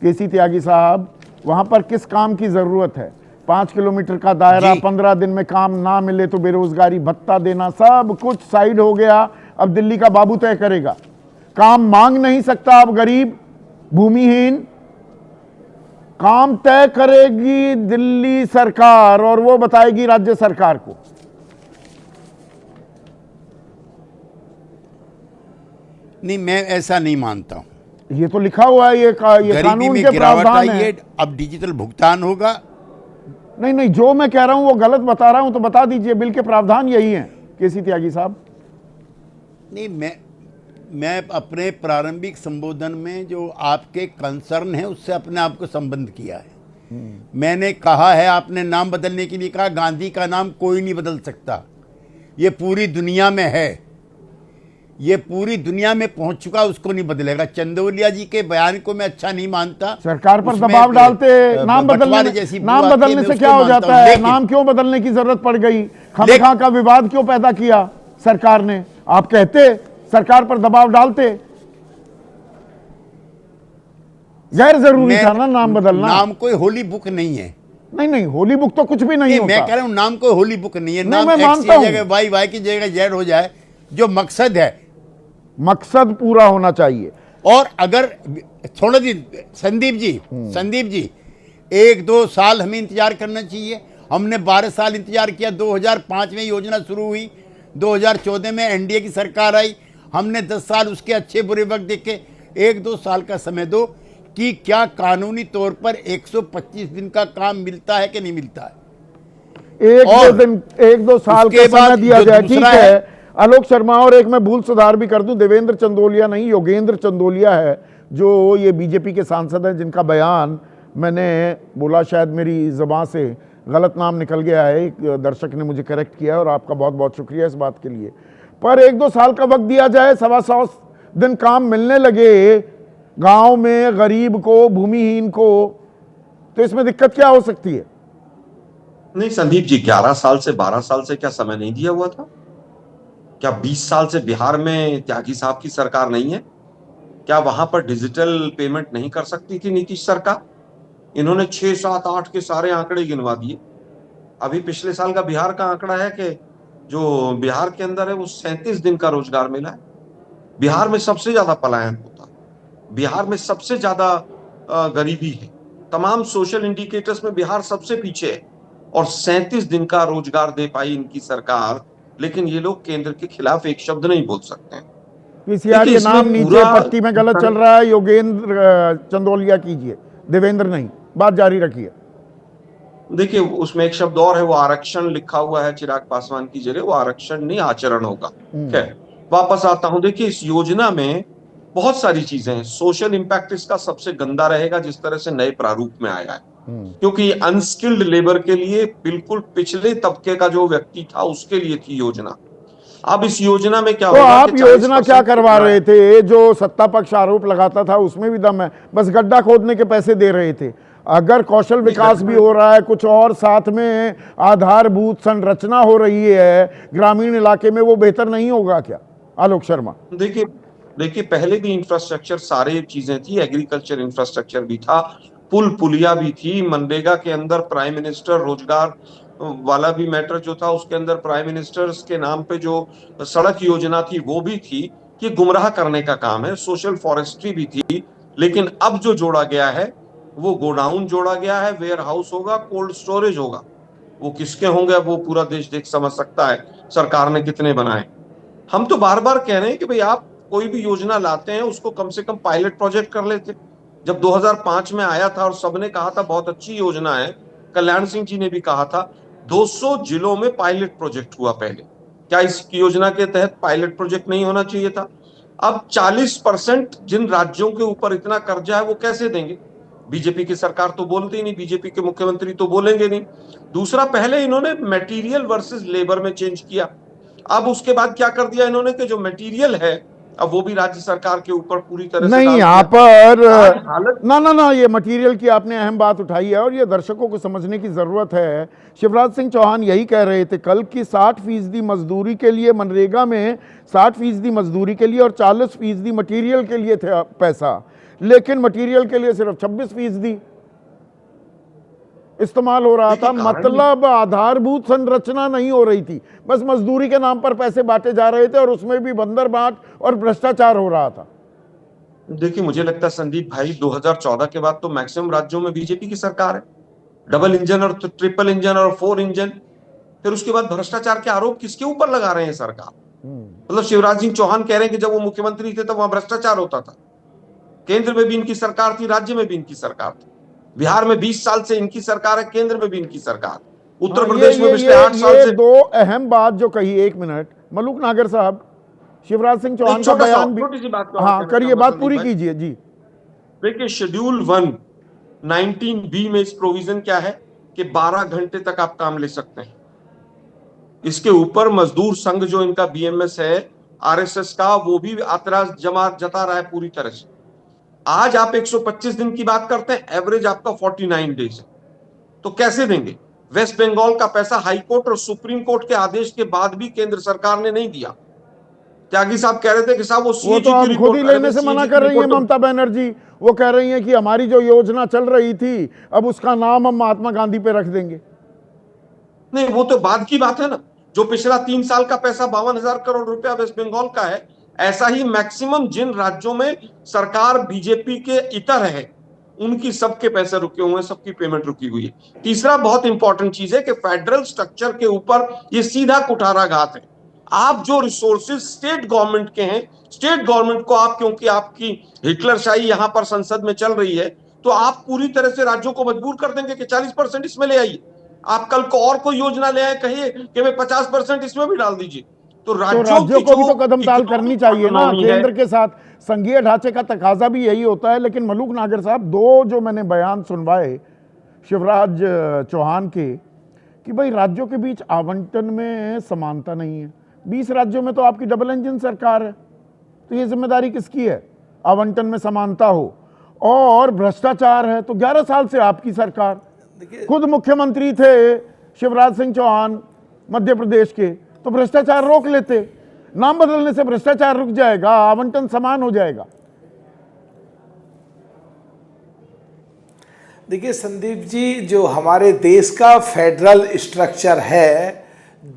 केसी त्यागी साहब, वहां पर किस काम की जरूरत है। 5 किलोमीटर का दायरा, 15 दिन में काम ना मिले तो बेरोजगारी भत्ता देना, सब कुछ साइड हो गया। अब दिल्ली का बाबू तय करेगा। काम मांग नहीं सकता अब गरीब, भूमिहीन, काम तय करेगी दिल्ली सरकार और वो बताएगी राज्य सरकार को। नहीं, मैं ऐसा नहीं मानता हूं। ये तो लिखा हुआ है, ये कानून के प्रावधान है। अब डिजिटल भुगतान होगा। नहीं, जो मैं कह रहा हूं वो गलत बता रहा हूं तो बता दीजिए। बिल के प्रावधान यही हैं केसी त्यागी साहब। नहीं, मैं अपने प्रारंभिक संबोधन में जो आपके कंसर्न है उससे अपने आप को संबंध किया है। मैंने कहा है, आपने नाम बदलने के लिए कहा, गांधी का नाम कोई नहीं बदल सकता, ये पूरी दुनिया में है। ये पूरी दुनिया में पहुंच चुका, उसको नहीं बदलेगा। चंदौलिया जी के बयान को मैं अच्छा नहीं मानता। सरकार पर उसमें दबाव डालते, नाम बंटवारे बदलने जैसी नाम बात बदलने मैं से उसको क्या हो मानता जाता हूं। है? लेकिन- नाम क्यों बदलने की जरूरत पड़ गई? खामखा का विवाद क्यों पैदा किया सरकार ने? आप कहते सरकार पर दबाव डालते, गैर जरूरी था ना नाम बदलना। नाम कोई होली बुक नहीं है। नहीं नहीं, होली बुक तो कुछ भी नहीं होता। मैं कह रहा हूं नाम कोई होली बुक नहीं है। नहीं, नाम मैं एक्स मानता की हूं। जगह वाई, वाई की जगह जेड हो जाए, जो मकसद है। मकसद पूरा होना चाहिए। और अगर थोड़ा दिन संदीप जी 1-2 साल हमें इंतजार करना चाहिए। हमने 12 साल इंतजार किया। 2005 में योजना शुरू हुई, 2014 में एनडीए की सरकार आई। हमने 10 साल उसके अच्छे बुरे वक्त देखे। 1-2 साल का समय दो कि क्या कानूनी तौर पर 125 दिन का काम मिलता है कि नहीं मिलता है। 1-2 साल का उसके समय बाद दिया जो जाए, ठीक दूसरा है। आलोक शर्मा, और एक मैं भूल सुधार भी कर दूं, देवेंद्र चंदोलिया नहीं, योगेंद्र चंदोलिया है, जो ये बीजेपी के सांसद हैं, जिनका बयान मैंने बोला, शायद मेरी ज़बान से गलत नाम निकल गया है, एक दर्शक ने मुझे करेक्ट किया, और आपका बहुत बहुत शुक्रिया इस बात के लिए। पर 1-2 साल का वक्त दिया जाए, 125 दिन काम मिलने लगे गांव में गरीब को, भूमिहीन को, तो इसमें दिक्कत क्या हो सकती है? नहीं संदीप जी, 11 साल से 12 साल से क्या समय नहीं दिया हुआ था? क्या 20 साल से बिहार में त्यागी साहब की सरकार नहीं है? क्या वहां पर डिजिटल पेमेंट नहीं कर सकती थी नीतीश सरकार? इन्होंने 6, 7, 8 के सारे आंकड़े गिनवा दिए। अभी पिछले साल का बिहार का आंकड़ा है कि जो बिहार के अंदर है वो 37 दिन का रोजगार मिला है। बिहार में सबसे ज्यादा पलायन होता है, बिहार में सबसे ज्यादा गरीबी है, तमाम सोशल इंडिकेटर्स में बिहार सबसे पीछे है, और 37 दिन का रोजगार दे पाई इनकी सरकार। लेकिन ये लोग केंद्र के खिलाफ एक शब्द नहीं बोल सकते हैं। पीसीआर के नाम नीचे पट्टी में गलत चल रहा है। योगेंद्र चंदोलिया कीजिए, देवेंद्र नहीं। बात जारी रखिए। देखिए उसमें एक शब्द और है, वो आरक्षण लिखा हुआ है चिराग पासवान की जगह, वो आरक्षण नहीं आचरण होगा। खैर वापस आता हूं। देखिए इस योजना में बहुत सारी चीजें हैं। सोशल इंपैक्ट इसका सबसे गंदा रहेगा जिस तरह से नए प्रारूप में आया है, क्योंकि अनस्किल्ड लेबर के लिए बिल्कुल पिछले तबके का जो व्यक्ति था उसके लिए थी योजना। अब इस योजना में क्या तो होगा? आप योजना क्या करवा रहे थे? जो सत्ता पक्ष आरोप लगाता था उसमें भी दम है, बस गड्ढा खोदने के पैसे दे रहे थे। अगर कौशल विकास भी हो रहा है कुछ, और साथ में आधारभूत संरचना हो रही है ग्रामीण इलाके में, वो बेहतर नहीं होगा क्या आलोक शर्मा? देखिए पहले भी इंफ्रास्ट्रक्चर सारे चीजें थी, एग्रीकल्चर इंफ्रास्ट्रक्चर भी था, पुल पुलिया भी थी। मनरेगा के अंदर प्राइम मिनिस्टर रोजगार वाला भी मैटर जो था, उसके अंदर प्राइम मिनिस्टर के नाम पे जो सड़क योजना थी वो भी थी। कि गुमराह करने का काम है। सोशल फॉरेस्ट्री भी थी। लेकिन अब जो जोड़ा गया है वो गोडाउन जोड़ा गया है, वेयर हाउस होगा, कोल्ड स्टोरेज होगा। वो किसके होंगे वो पूरा देश देख समझ सकता है सरकार ने कितने बनाए। हम तो बार बार कह रहे हैं कि भाई आप कोई भी योजना लाते हैं उसको कम से कम पायलट प्रोजेक्ट कर लेते। जब 2005 में आया था और सबने कहा था बहुत अच्छी योजना है, कल्याण सिंह जी ने भी कहा था, 200 जिलों में पायलट प्रोजेक्ट हुआ पहले। क्या इस योजना के तहत पायलट प्रोजेक्ट नहीं होना चाहिए था? अब 40% जिन राज्यों के ऊपर इतना कर्जा है वो कैसे देंगे? बीजेपी की सरकार तो बोलती ही नहीं, बीजेपी के मुख्यमंत्री तो बोलेंगे नहीं। दूसरा, पहले इन्होंने मटेरियल वर्सेस लेबर में चेंज किया। अब उसके बाद क्या कर दिया इन्होंने कि जो मटेरियल है अब वो भी राज्य सरकार के ऊपर पूरी तरह से नहीं। यहाँ पर ना ये मटेरियल की आपने अहम बात उठाई है और ये दर्शकों को समझने की जरूरत है। शिवराज सिंह चौहान यही कह रहे थे कल की 60% मजदूरी के लिए, मनरेगा में 60% मजदूरी के लिए और 40% मटेरियल के लिए थे पैसा, लेकिन मटेरियल के लिए सिर्फ 26% इस्तेमाल हो रहा था। मतलब आधारभूत संरचना नहीं हो रही थी, बस मजदूरी के नाम पर पैसे बांटे जा रहे थे और उसमें भी बंदर बांट और भ्रष्टाचार हो रहा था। देखिए मुझे लगता है संदीप भाई 2014 के बाद तो मैक्सिमम राज्यों में बीजेपी की सरकार है, डबल इंजन और ट्रिपल इंजन और 4 इंजन। फिर उसके बाद भ्रष्टाचार के आरोप किसके ऊपर लगा रहे हैं सरकार? मतलब शिवराज सिंह चौहान कह रहे हैं कि जब वो मुख्यमंत्री थे तब वहां भ्रष्टाचार होता था। केंद्र में भी इनकी सरकार थी, राज्य में भी इनकी सरकार थी। बिहार में 20 साल से इनकी सरकार है, केंद्र में भी इनकी सरकार। उत्तर प्रदेश में पिछले 8 साल से। दो अहम बात जो कही, 1 मिनट मलूक नागर साहब, शिवराज सिंह चौहान का बयान भी, हाँ करिए, बात पूरी कीजिए जी। देखिए शेड्यूल 1 19B में इस प्रोविजन क्या है कि 12 घंटे तक आप काम ले सकते हैं। इसके ऊपर मजदूर संघ जो इनका बीएमएस है आरएसएस का, वो भी ऐतराज जता रहा है पूरी तरह से। आज आप 125 दिन की बात करते हैं, एवरेज आपका 49 डेज है, तो कैसे देंगे? वेस्ट बंगाल का पैसा हाई कोर्ट और सुप्रीम कोर्ट के आदेश के बाद भी केंद्र सरकार ने नहीं दिया। त्यागी साहब कह रहे थे कि साहब वो तो आप खुद ही लेने से मना कर रही हैं ममता बनर्जी। वो कह रही हैं कि हमारी जो योजना चल रही थी अब उसका नाम हम महात्मा गांधी पे रख देंगे। नहीं, वो तो बाद की बात है ना। जो पिछला 3 साल का पैसा 52,000 करोड़ रुपया वेस्ट बंगाल का है, ऐसा ही मैक्सिमम जिन राज्यों में सरकार बीजेपी के इतर है उनकी सबके पैसे रुके हुए हैं, सबकी पेमेंट रुकी हुई है। तीसरा बहुत इंपॉर्टेंट चीज है कि फेडरल स्ट्रक्चर के ऊपर ये सीधा कुठाराघात है। आप जो रिसोर्सेज स्टेट गवर्नमेंट के हैं, स्टेट गवर्नमेंट को आप, क्योंकि आपकी हिटलरशाही यहां पर संसद में चल रही है, तो आप पूरी तरह से राज्यों को मजबूर कर देंगे कि 40% इसमें ले आइए। आप कल को और कोई योजना ले आए, कहिए कि भाई 50% इसमें भी डाल दीजिए, तो राज्यों को भी तो कदम ताल करनी चाहिए ना। केंद्र के साथ संघीय ढांचे का तकाजा भी यही होता है। लेकिन मलूक नागर साहब, दो जो मैंने बयान सुनवाए शिवराज चौहान के कि भाई राज्यों के बीच आवंटन में समानता नहीं है। 20 राज्यों में तो आपकी डबल इंजन सरकार है, तो ये जिम्मेदारी किसकी है? आवंटन में समानता हो और भ्रष्टाचार है तो 11 साल से आपकी सरकार। खुद मुख्यमंत्री थे शिवराज सिंह चौहान मध्य प्रदेश के, तो भ्रष्टाचार रोक लेते। नाम बदलने से भ्रष्टाचार रुक जाएगा, आवंटन समान हो जाएगा। देखिए संदीप जी, जो हमारे देश का फेडरल स्ट्रक्चर है,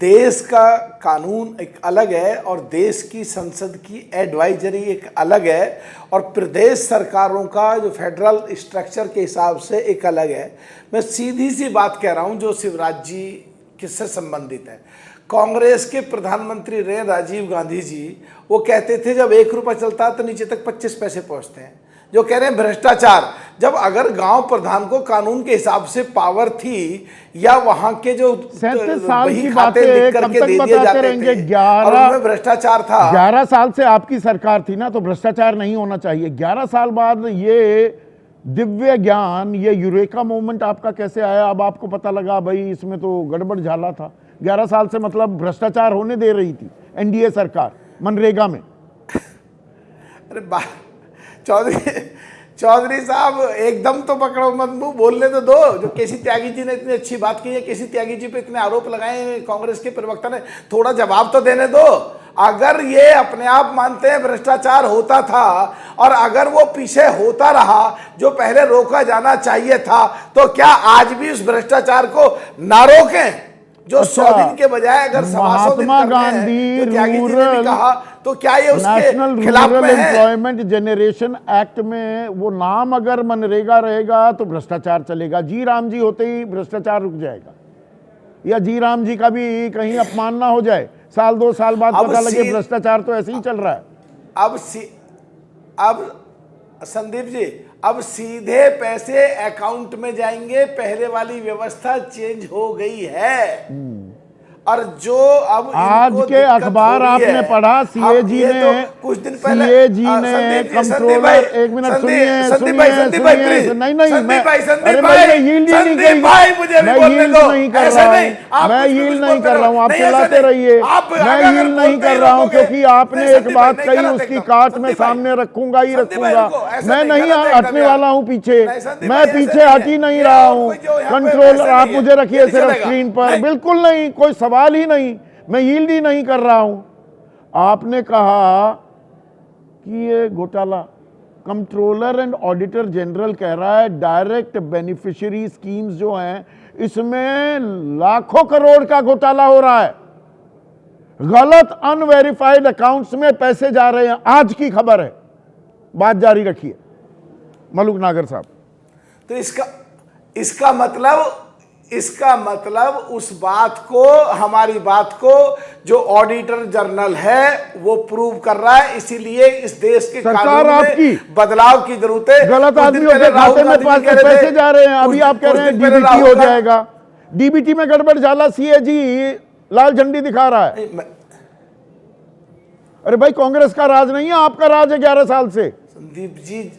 देश का कानून एक अलग है और देश की संसद की एडवाइजरी एक अलग है, और प्रदेश सरकारों का जो फेडरल स्ट्रक्चर के हिसाब से एक अलग है। मैं सीधी सी बात कह रहा हूं जो शिवराज जी किससे संबंधित है। कांग्रेस के प्रधानमंत्री रहे राजीव गांधी जी, वो कहते थे जब 1 रुपया चलता है तो नीचे तक 25 पैसे पहुंचते हैं। जो कह रहे हैं भ्रष्टाचार, जब अगर गांव प्रधान को कानून के हिसाब से पावर थी या वहां के जो 37 साल की खाते बातें लिख करके कब तक दे दिए बताते जाते रहेंगे? थे और उनमें भ्रष्टाचार था। 11 साल से आपकी सरकार थी ना, तो भ्रष्टाचार नहीं होना चाहिए। 11 साल बाद ये दिव्य ज्ञान, ये यूरेका मूवमेंट आपका कैसे आया? अब आपको पता लगा भाई इसमें तो गड़बड़ झाला था। 11 साल से मतलब भ्रष्टाचार होने दे रही थी एनडीए सरकार मनरेगा में। अरे चौधरी साहब, एकदम तो पकड़ो मत, मुंह बोलने तो दो। जो केसी त्यागी जी ने इतनी अच्छी बात की है, केसी त्यागी जी पे इतने आरोप लगाए कांग्रेस के प्रवक्ता ने, थोड़ा जवाब तो देने दो। अगर ये अपने आप मानते हैं भ्रष्टाचार होता था और अगर वो पीछे होता रहा जो पहले रोका जाना चाहिए था, तो क्या आज भी उस भ्रष्टाचार को ना रोकें? जो 100 दिन के बजाय अगर महात्मा गांधी रूरल कहा, तो क्या ये उसके नेशनल खिलाफ रूरल में है? एम्प्लॉयमेंट जनरेशन एक्ट में वो नाम अगर मनरेगा रहेगा तो भ्रष्टाचार चलेगा। जी राम जी होते ही भ्रष्टाचार रुक जाएगा, या जी राम जी का भी कहीं अपमान ना हो जाए, साल 2 साल बाद पता लगे भ्रष्टाचार तो ऐसे ही चल रहा है। अब संदीप जी, अब सीधे पैसे अकाउंट में जाएंगे, पहले वाली व्यवस्था चेंज हो गई है। और जो अब आज के अखबार आपने पढ़ा, सीएजी ने तो कुछ दिन पहले सीएजी ने कंट्रोलर, एक मिनट सुनिए, नहीं मैं यील्ड नहीं कर रहा हूँ, आप चलाते रहिए। मैं यील्ड नहीं कर रहा हूँ क्योंकि आपने एक बात कही, उसकी काट में सामने रखूंगा ही रखूंगा। मैं नहीं हटने वाला हूँ पीछे, मैं पीछे हट ही नहीं रहा हूँ। कंट्रोलर आप मुझे रखिए सिर्फ स्क्रीन पर, बिल्कुल नहीं, कोई सवाल ही नहीं, मैं यील्ड ही नहीं कर रहा हूं। आपने कहा कि ये घोटाला, कंट्रोलर एंड ऑडिटर जनरल कह रहा है डायरेक्ट बेनिफिशियरी स्कीम्स जो हैं इसमें लाखों करोड़ का घोटाला हो रहा है, गलत अनवेरिफाइड अकाउंट्स में पैसे जा रहे हैं। आज की खबर है, बात जारी रखिए मलूक नागर साहब। तो इसका मतलब उस बात को, हमारी बात को जो ऑडिटर जनरल है वो प्रूव कर रहा है। इसीलिए इस देश के कानून में बदलाव की जरूरत है। गलत आदमियों के खाते में पैसे जा रहे हैं, अभी आप कह रहे हैं डीबीटी हो जाएगा। डीबीटी में गड़बड़ झाला, सीएजी लाल झंडी दिखा रहा है। अरे भाई, कांग्रेस का राज नहीं है, आपका राज है 11 साल से। संदीप जी,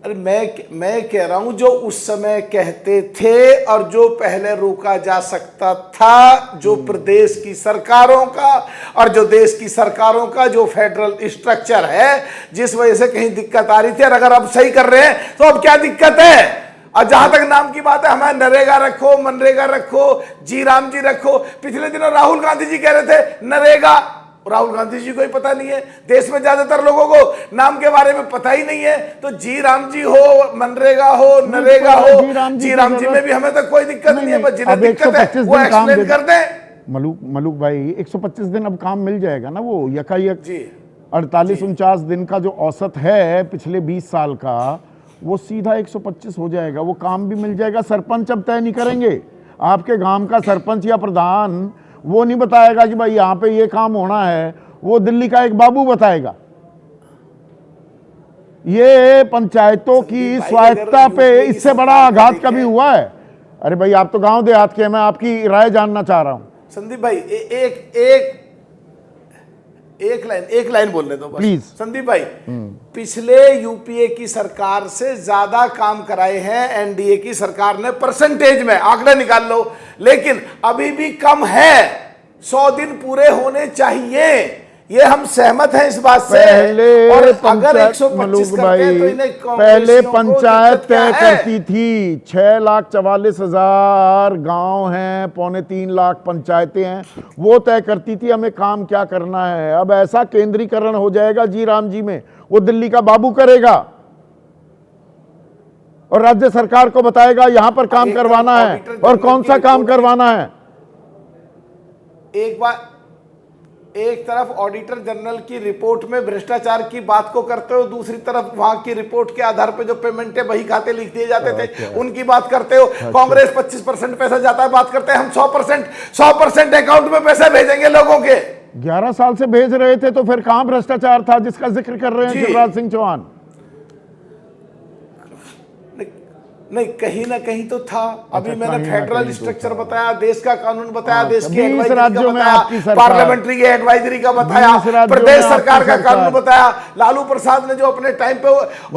अरे मैं कह रहा हूं जो उस समय कहते थे और जो पहले रोका जा सकता था, जो प्रदेश की सरकारों का और जो देश की सरकारों का जो फेडरल स्ट्रक्चर है, जिस वजह से कहीं दिक्कत आ रही थी, और अगर अब सही कर रहे हैं तो अब क्या दिक्कत है? और जहां तक नाम की बात है, हमें नरेगा रखो, मनरेगा रखो, जी राम जी रखो। पिछले दिनों राहुल गांधी जी कह रहे थे नरेगा, राहुल गांधी जी को ही पता नहीं है, देश में ज्यादातर लोगों को नाम के बारे में पता ही नहीं है। तो जी राम जी हो, मनरेगा हो, नरेगा हो, जी राम जी में भी हमें तो कोई दिक्कत नहीं है, बस जिन्हें दिक्कत है वो एक्सप्लेन कर दें। मलूक भाई 125 दिन अब काम मिल जाएगा ना, वो यकायक 48-49 दिन का जो औसत है पिछले 20 साल का, वो सीधा 125 हो जाएगा। वो काम भी मिल जाएगा। सरपंच अब तय नहीं करेंगे, आपके गांव का सरपंच या प्रधान वो नहीं बताएगा कि भाई यहाँ पे ये काम होना है, वो दिल्ली का एक बाबू बताएगा। ये पंचायतों की स्वायत्तता पे इससे बड़ा आघात कभी हुआ है? अरे भाई आप तो गांव देहात के हैं, मैं आपकी राय जानना चाह रहा हूं। संदीप भाई एक लाइन बोलने दो प्लीज। संदीप भाई, पिछले यूपीए की सरकार से ज्यादा काम कराए हैं एनडीए की सरकार ने, परसेंटेज में आंकड़े निकाल लो, लेकिन अभी भी कम है। 100 दिन पूरे होने चाहिए, ये हम सहमत हैं इस बात से। और अगर 125 करते हैं तो इन्हें पहले पंचायत तय करती थी। 6,44,000 गांव हैं, 3.25 लाख पंचायतें हैं, वो तय करती थी हमें काम क्या करना है। अब ऐसा केंद्रीकरण हो जाएगा जी राम जी में, वो दिल्ली का बाबू करेगा और राज्य सरकार को बताएगा यहां पर काम करवाना है और कौन सा काम करवाना है। एक तरफ ऑडिटर जनरल की रिपोर्ट में भ्रष्टाचार की बात को करते हो, दूसरी तरफ वहां की रिपोर्ट के आधार पर जो पेमेंट है बही खाते लिख दिए जाते थे उनकी बात करते हो। कांग्रेस 25% पैसा जाता है, बात करते हैं हम 100% अकाउंट में पैसा भेजेंगे लोगों के। 11 साल से भेज रहे थे, तो फिर कहां भ्रष्टाचार था जिसका जिक्र कर रहे हैं शिवराज सिंह चौहान? नहीं, कहीं ना कहीं तो था। अभी मैंने फेडरल स्ट्रक्चर बताया, देश का कानून बताया, देश की एडवाइजरी का बताया, पार्लियामेंट्री की एडवाइजरी का बताया, प्रदेश सरकार का कानून बताया। लालू प्रसाद ने जो अपने टाइम पे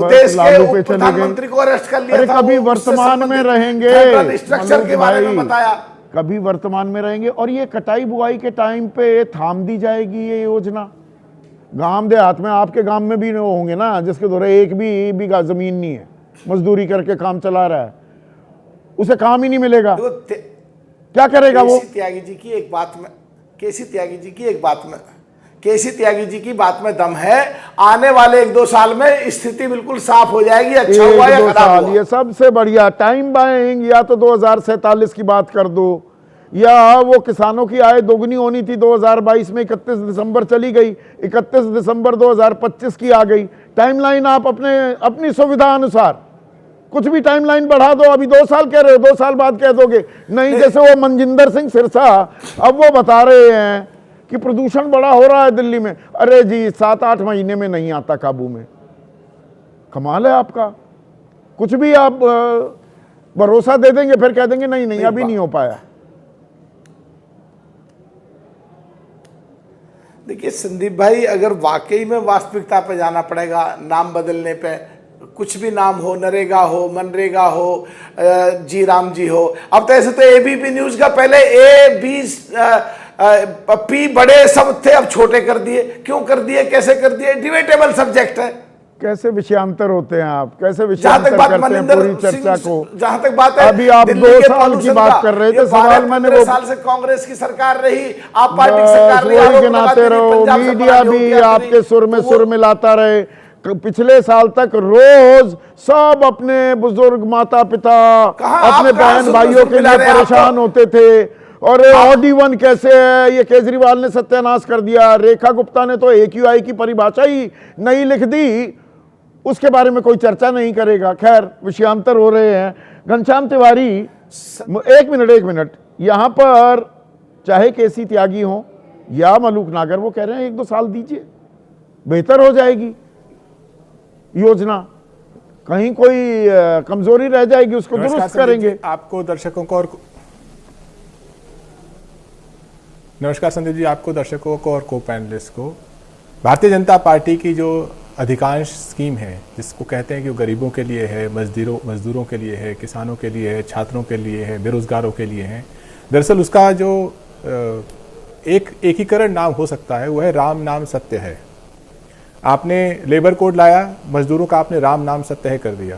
देश के प्रधानमंत्री को अरेस्ट कर लिया था, कभी वर्तमान में रहेंगे, फेडरल स्ट्रक्चर के बारे में बताया, कभी वर्तमान में रहेंगे। और ये कटाई बुआई के टाइम पे थाम दी जाएगी ये योजना। गांव देहात में, आपके गांव में भी होंगे ना जिसके द्वारा एक भी बीघा जमीन नहीं है, मजदूरी करके काम चला रहा है, उसे काम ही नहीं मिलेगा, क्या करेगा वो? केसी त्यागी जी की एक बात में केसी त्यागी जी की बात में दम है। आने वाले 1-2 साल में स्थिति बिल्कुल साफ हो जाएगी। अच्छा हुआ या खराब हुआ? ये सबसे बढ़िया टाइम बाइंग, या तो 2047 की बात कर दो, या वो किसानों की आय दोगुनी होनी थी 2022 में, 31 दिसंबर चली गई, 31 दिसंबर 2025 की आ गई। टाइमलाइन आप अपनी सुविधा अनुसार कुछ भी टाइमलाइन बढ़ा दो। अभी 2 साल कह रहे हो, 2 साल बाद कह दोगे नहीं। जैसे वो मनजिंदर सिंह सिरसा अब वो बता रहे हैं कि प्रदूषण बड़ा हो रहा है दिल्ली में। अरे जी 7-8 महीने में नहीं आता काबू में। कमाल है आपका। कुछ भी आप भरोसा दे देंगे, फिर कह देंगे नहीं अभी नहीं हो पाया। देखिए संदीप भाई, अगर वाकई में वास्तविकता पे जाना पड़ेगा, नाम बदलने पे, कुछ भी नाम हो, नरेगा हो, मनरेगा हो, जी राम जी हो। अब तो ऐसे तो एबीपी न्यूज का पहले ए बी पी बड़े सब थे, अब छोटे कर दिए। क्यों कर दिए, कैसे कर दिए, डिबेटेबल सब्जेक्ट है। कैसे विषयांतर होते हैं आप, कैसे विषयांतर करते हैं पूरी चर्चा को। जहां तक बात है, अभी आप 2 साल की बात कर रहे थे, सवाल मैंने 2 साल से कांग्रेस की सरकार रही, आप पार्टी की सरकार रही, वही गिनाते रहो, मीडिया भी आपके सुर में सुर मिलाता रहे। पिछले साल तक रोज सब अपने बुजुर्ग माता पिता, अपने बहन भाइयों के लिए परेशान होते थे। और OD1 कैसे है, ये केजरीवाल ने सत्यानाश कर दिया। रेखा गुप्ता ने तो AQI की परिभाषा ही नहीं लिख दी, उसके बारे में कोई चर्चा नहीं करेगा। खैर, विषयांतर हो रहे हैं। घनश्याम तिवारी, एक मिनट, यहां पर चाहे केसी त्यागी हो या मलूक नागर, वो कह रहे हैं 1-2 साल दीजिए, बेहतर हो जाएगी योजना। कहीं कोई कमजोरी रह जाएगी, उसको दुरुस्त करेंगे। आपको दर्शकों को और नमस्कार संदीप जी, आपको, दर्शकों को और को पैनलिस्ट को। भारतीय जनता पार्टी की जो अधिकांश स्कीम है जिसको कहते हैं कि वो गरीबों के लिए है, मजदूरों के लिए है, किसानों के लिए है, छात्रों के लिए है, बेरोजगारों के लिए है, दरअसल उसका जो एक एकीकरण नाम हो सकता है वो है राम नाम सत्य है। आपने लेबर कोड लाया, मजदूरों का आपने राम नाम सत्य है कर दिया।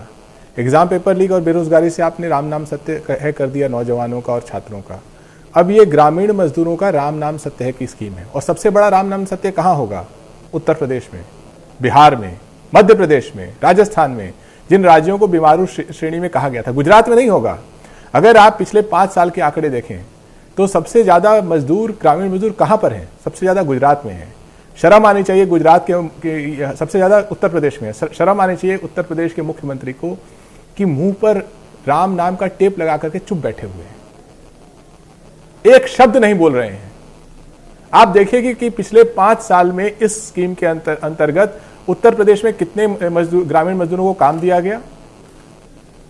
एग्जाम पेपर लीक और बेरोजगारी से आपने राम नाम सत्य है कर दिया नौजवानों का और छात्रों का। अब ये ग्रामीण मजदूरों का राम नाम सत्य है की स्कीम है। और सबसे बड़ा राम नाम सत्य कहाँ होगा? उत्तर प्रदेश में, बिहार में, मध्य प्रदेश में, राजस्थान में, जिन राज्यों को बीमारू श्रेणी में कहा गया था। गुजरात में नहीं होगा। अगर आप पिछले 5 साल के आंकड़े देखें तो सबसे ज्यादा मजदूर, ग्रामीण मजदूर कहां पर हैं? सबसे ज्यादा गुजरात में है। शर्म आनी चाहिए गुजरात के सबसे ज्यादा उत्तर प्रदेश में है। शर्म आनी चाहिए उत्तर प्रदेश के मुख्यमंत्री को कि मुंह पर राम नाम का टेप लगा करके चुप बैठे हुए हैं, एक शब्द नहीं बोल रहे हैं। आप देखिए कि पिछले 5 साल में इस स्कीम के अंतर्गत उत्तर प्रदेश में कितने ग्रामीण मजदूरों को काम दिया गया,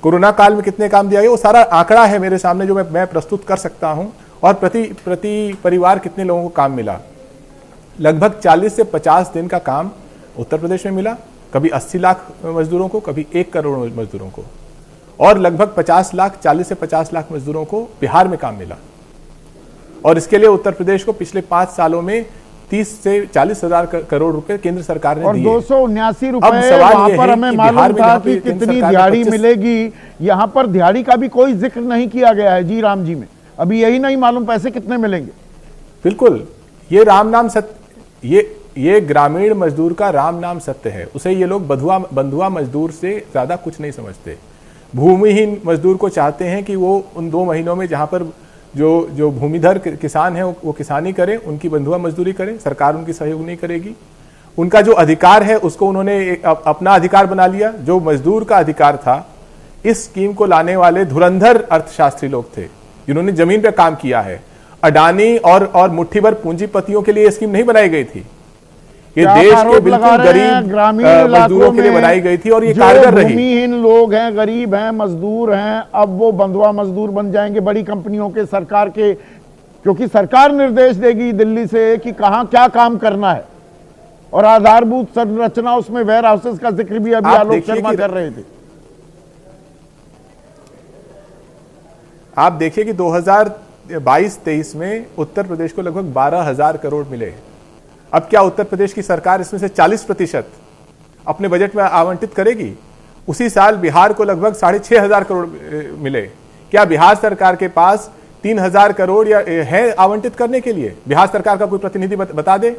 कोरोना काल में कितने काम दिया गया, वो सारा आंकड़ा है मेरे सामने जो मैं प्रस्तुत कर सकता हूं। और प्रति परिवार कितने लोगों को काम मिला? लगभग 40 से 50 दिन का काम उत्तर प्रदेश में मिला, कभी 80 लाख मजदूरों को, कभी 1 करोड़ मजदूरों को, और लगभग 50 लाख, 40 से 50 लाख मजदूरों को बिहार में काम मिला। और इसके लिए उत्तर प्रदेश को पिछले 5 सालों में 30 से 40 हजार करोड़ रुपए केंद्र सरकार ने दिए। और 279 रुपए वहां पर हमें मालूम था कि कितनी दिहाड़ी मिलेगी। यहाँ पर दिहाड़ी का भी कोई जिक्र नहीं किया गया है जी राम जी में। अभी यही नहीं मालूम पैसे कितने मिलेंगे। बिल्कुल, ये राम नाम सत्य, ये ग्रामीण मजदूर का राम नाम सत्य है। उसे ये लोग बंधुआ मजदूर से ज्यादा कुछ नहीं समझते। भूमिहीन मजदूर को चाहते हैं कि वो उन 2 महीनों में जहां पर जो भूमिधर किसान है वो किसानी करें, उनकी बंधुआ मजदूरी करें, सरकार उनकी सहयोग नहीं करेगी। उनका जो अधिकार है उसको उन्होंने अपना अधिकार बना लिया। जो मजदूर का अधिकार था, इस स्कीम को लाने वाले धुरंधर अर्थशास्त्री लोग थे जिन्होंने जमीन पे काम किया है। अडानी और मुट्ठी भर पूंजीपतियों के लिए ये स्कीम नहीं बनाई गई थी। ये देश के बिल्कुल गरीब ग्रामीण मजदूरों के लिए बनाई गई थी और ये कारगर रही। भूमिहीन लोग हैं, गरीब हैं, मजदूर हैं, अब वो बंधुआ मजदूर बन जाएंगे बड़ी कंपनियों के, सरकार के, क्योंकि सरकार निर्देश देगी दिल्ली से कि कहां क्या काम करना है। और आधारभूत संरचना उसमें वेयर हाउसेस का जिक्र भी अभी आलोक शर्मा कर रहे थे। आप देखिए कि 2022-23 में उत्तर प्रदेश को लगभग 12,000 करोड़ मिले। अब क्या उत्तर प्रदेश की सरकार इसमें से 40% अपने बजट में आवंटित करेगी? उसी साल बिहार को लगभग 6,500 करोड़ मिले। क्या बिहार सरकार के पास 3,000 करोड़ या है आवंटित करने के लिए? बिहार सरकार का कोई प्रतिनिधि बता दे।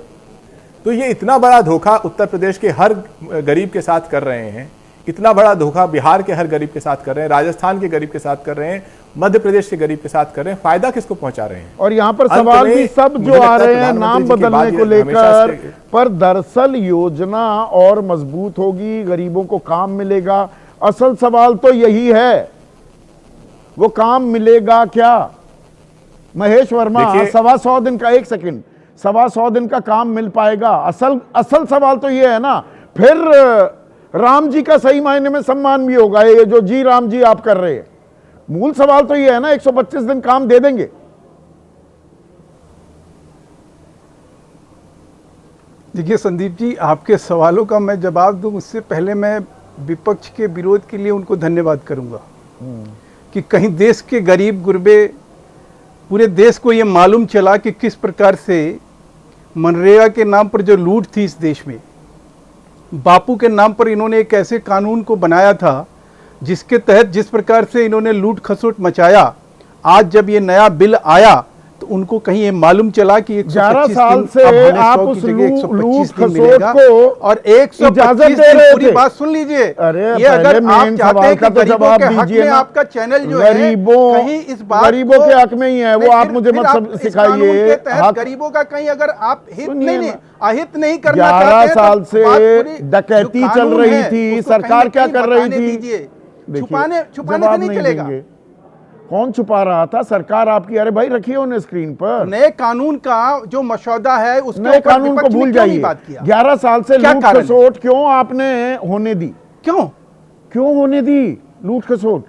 तो ये इतना बड़ा धोखा उत्तर प्रदेश के हर गरीब के साथ कर रहे हैं, इतना बड़ा धोखा बिहार के हर गरीब के साथ कर रहे हैं, राजस्थान के गरीब के साथ कर रहे हैं, मध्य प्रदेश के गरीब के साथ कर रहे हैं। फायदा किसको पहुंचा रहे हैं? और यहाँ पर सवाल भी सब जो आ रहे हैं नाम बदलने को लेकर, पर दरअसल योजना और मजबूत होगी, गरीबों को काम मिलेगा। असल सवाल तो यही है, वो काम मिलेगा क्या? महेश वर्मा, 125 दिन का, 1 सेकंड, 125 दिन का काम मिल पाएगा? असल सवाल तो ये है ना। फिर राम जी का सही मायने में सम्मान भी होगा, ये जो जी राम जी आप कर रहे हैं। मूल सवाल तो ये है ना, 125 दिन काम दे देंगे? देखिए संदीप जी, आपके सवालों का मैं जवाब दूं उससे पहले मैं विपक्ष के विरोध के लिए उनको धन्यवाद करूंगा कि कहीं देश के गरीब गुरबे, पूरे देश को ये मालूम चला कि किस प्रकार से मनरेगा के नाम पर जो लूट थी इस देश में, बापू के नाम पर इन्होंने एक ऐसे कानून को बनाया था जिसके तहत जिस प्रकार से इन्होंने लूट खसोट मचाया, आज जब ये नया बिल आया तो उनको कहीं ये मालूम चला कि 11 साल से आप उस लूट खसोट को और 125 दिन, पूरी बात सुन लीजिए। ये अगर आप चाहते हैं कि गरीबों के हक में आपका चैनल जो है कहीं इस बात गरीबों के हक में ही है, वो आप मुझे मत सिखाइए। गरीबों का कहीं अगर आप हित नहीं अहित नहीं करना 11 साल से डकैती चल रही थी, सरकार क्या कर रही थी? छुपाने से नहीं चलेगा। कौन छुपा रहा था? सरकार आपकी। अरे भाई रखिए उन्हें स्क्रीन पर। नए कानून का जो मसौदा है उसके नए कानून को भूल जाइए। 11 साल से लूट खसोट क्यों आपने होने दी? क्यों होने दी लूट खसोट?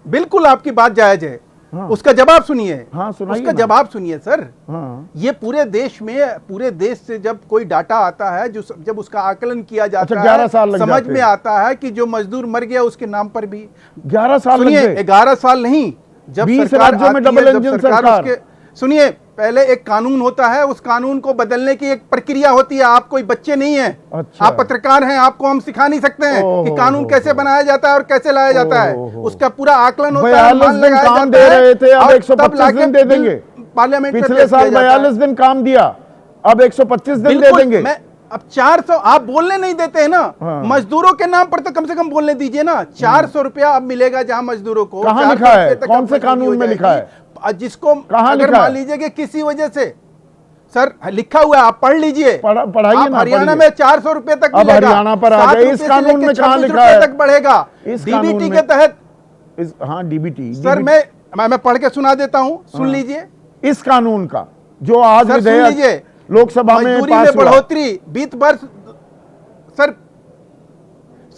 बिल्कुल आपकी बात जायज है, उसका जवाब सुनिए। हाँ, सुनाइए उसका ना। जवाब सुनिए सर। हाँ। ये पूरे देश से जब कोई डाटा आता है, जो जब उसका आकलन किया जाता अच्छा, 11 साल है, लग समझ जाते में हैं। आता है कि जो मजदूर मर गया उसके नाम पर भी 11 साल लग सुनिए, गए। 11 साल नहीं, जब 20 सरकार राज्यों में आती है, डबल जब इंजन सरकार। उसके सुनिए, पहले एक कानून होता है, उस कानून को बदलने की एक प्रक्रिया होती है। आप कोई बच्चे नहीं हैं, अच्छा। आप पत्रकार हैं, आपको हम सिखा नहीं सकते हैं कि कानून कैसे बनाया जाता है और कैसे लाया जाता है। उसका पूरा आकलन होता है, 42 मान दिन लगाया काम जाता दे है, रहे थे, अब और 125 तब लाके दिन दे बिल देंगे। पार्लियामेंट में पिछले पेश साल किया जाता है। 42 दिन काम दिया, अब 125 दिन दे बिल्कुल, देंगे। मैं अब 400 आप बोलने नहीं देते हैं ना। हाँ। मजदूरों के नाम पर तो कम से कम बोलने दीजिए ना। 400 रुपया अब मिलेगा जहां मजदूरों को। कहाँ 400 लिखा है? रुपये तक कौन अब से मजदूरी कानून हो में लिखा जाएगी। जिसको कहाँ अगर लिखा मान है? लीजिए कि किसी वजह से सर लिखा हुआ है, आप पढ़ लीजिए। पढ़ाइए आप ना, हरियाणा पढ़िए। में 400 रुपये तक अब मिलेगा, हरियाणा पर आ 7 गए। इस रुपये से कानून लेके में कहाँ 26 लिखा रुपये है? तक बढ़ेगा इस कानून डीबीटी में- के तहत। हाँ, डीबीटी। सर मैं पढ़ के सुना देता हूं, सुन लीजिए। इस कानून का जो आज सर सुन लीजिए, विधेयक लोकसभा में मजदूरी पास में हुआ। बढ़ोतरी 20 वर्ष।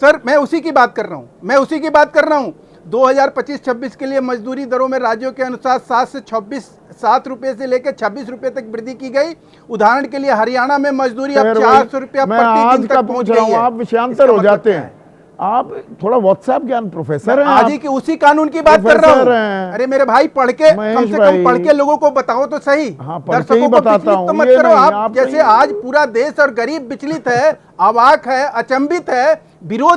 सर मैं उसी की बात कर रहा हूं। 2025-26 के लिए मजदूरी दरों में राज्यों के अनुसार 7 रुपए से लेकर 26 रुपए तक वृद्धि की गई। उदाहरण के लिए हरियाणा में मजदूरी अब 400 रुपया प्रति दिन तक पहुंच गई है। आप विषयांतर हो जाते हैं। आप थोड़ा व्हाट्सएप ज्ञान प्रोफेसर हैं। आज ही की उसी कानून की बात कर रहा प्रोफेसर हूँ। हैं। अरे मेरे भाई, पढ़ के महेश कम से भाई। कम पढ़ के लोगों को बताओ तो सही। हाँ, पढ़ के ही दर्शकों को बताता विचलित हूँ, तो मत ये करो। नहीं, आप आप जैसे नहीं। आज पूरा देश और गरीब विचलित है, अवाक है, अचंभित है।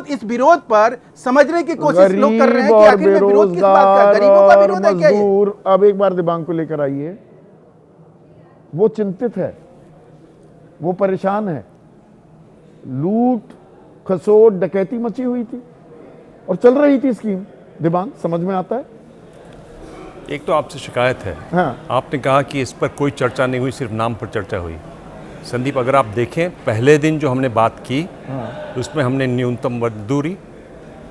इस विरोध पर समझने की कोशिश लोग कर रहे हैं कि आखिर में विरोध किस बात का, गरीबों का विरोध है क्या ये? मजदूर। अब एक बार दिबांग को लेकर आइए। वो चिंतित है, वो परेशान है। लूट खसोट डकैती मची हुई थी और चल रही थी स्कीम। दिबांग, समझ में आता है? एक तो आपसे शिकायत है। हाँ। आपने कहा कि इस पर कोई चर्चा नहीं हुई, सिर्फ नाम पर चर्चा हुई। संदीप, अगर आप देखें पहले दिन जो हमने बात की, उसमें हमने न्यूनतम मजदूरी,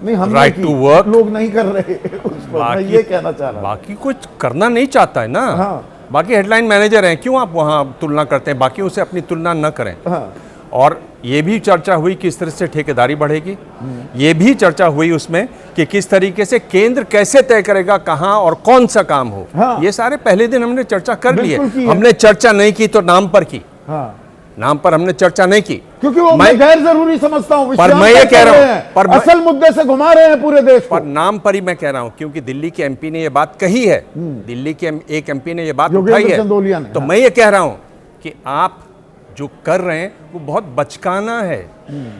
नहीं, हम राइट टू वर्क, लोग नहीं कर रहे उस पर। मैं ये कहना चाह रहा हूं। बाकी कुछ करना नहीं चाहता है ना। हाँ। बाकी हेडलाइन मैनेजर हैं, क्यों आप वहाँ तुलना करते हैं? बाकी उसे अपनी तुलना न करें। हाँ। और ये भी चर्चा हुई किस तरह से ठेकेदारी बढ़ेगी। ये भी चर्चा हुई उसमें कि किस तरीके से केंद्र कैसे तय करेगा कहाँ और कौन सा काम हो। हाँ। ये सारे पहले दिन हमने चर्चा कर लिए। बिल्कुल की है। हमने चर्चा नहीं की तो नाम पर की। हाँ। नाम पर हमने चर्चा नहीं की, क्योंकि वो मैं गैर जरूरी समझता हूं। पर मैं ये कह रहा हूं, पर असल मुद्दे से घुमा रहे हैं पूरे देश को। पर नाम पर ही मैं कह रहा हूं, क्योंकि दिल्ली के एमपी ने ये बात कही है, दिल्ली के एक एमपी ने ये बात उठाई है, चंदोलिया ने। तो हाँ। मैं ये कह रहा हूं कि आप जो कर रहे हैं वो बहुत बचकाना है।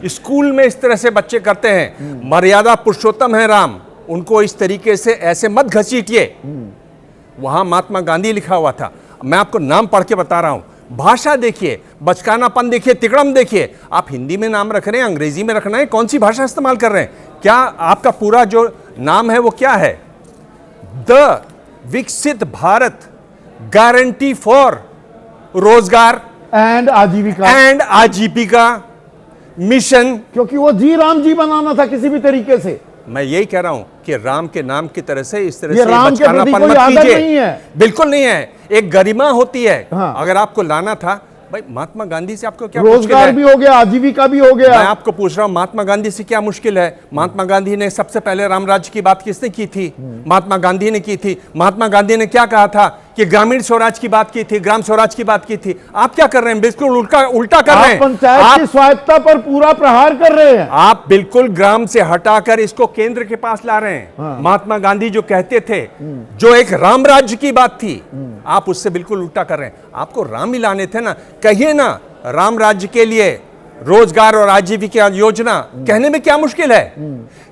स्कूल में इस तरह से बच्चे करते हैं। मर्यादा पुरुषोत्तम है राम, उनको इस तरीके से ऐसे मत घसीटिए। वहां महात्मा गांधी लिखा हुआ था। मैं आपको नाम पढ़ के बता रहा हूं। भाषा देखिए, बचकानापन देखिए, तिकड़म देखिए। आप हिंदी में नाम रख रहे हैं, अंग्रेजी में रखना है, कौन सी भाषा इस्तेमाल कर रहे हैं? क्या आपका पूरा जो नाम है वो क्या है? द विकसित भारत गारंटी फॉर रोजगार एंड आजीविका मिशन। क्योंकि वो जी राम जी बनाना था किसी भी तरीके से। मैं यही कह रहा हूं कि राम के नाम की तरह से इस तरह ये से राम के प्रति बचकानापन कोई मत आदर कीजिए। नहीं है। बिल्कुल नहीं है। एक गरिमा होती है। हाँ। अगर आपको लाना था, भाई महात्मा गांधी से आपको क्या मुश्किल रोजगार है? भी हो गया, आजीविका भी हो गया। मैं आपको पूछ रहा हूं, महात्मा गांधी से क्या मुश्किल है? महात्मा गांधी ने सबसे पहले राम राज्य की बात किसने की थी? महात्मा गांधी ने की थी। महात्मा गांधी ने क्या कहा था कि ग्रामीण स्वराज की बात की थी, ग्राम स्वराज की बात की थी। आप क्या कर रहे हैं? बिल्कुल उल्टा कर रहे हैं। पंचायत की स्वायत्ता पर पूरा प्रहार कर रहे हैं। आप बिल्कुल ग्राम से हटाकर इसको केंद्र के पास ला रहे हैं। हाँ। महात्मा गांधी जो कहते थे, जो एक राम राज्य की बात थी, आप उससे बिल्कुल उल्टा कर रहे हैं। आपको राम ही लाने थे ना। कहिए ना, राम राज्य के लिए रोजगार और आजीविका योजना। कहने में क्या मुश्किल है?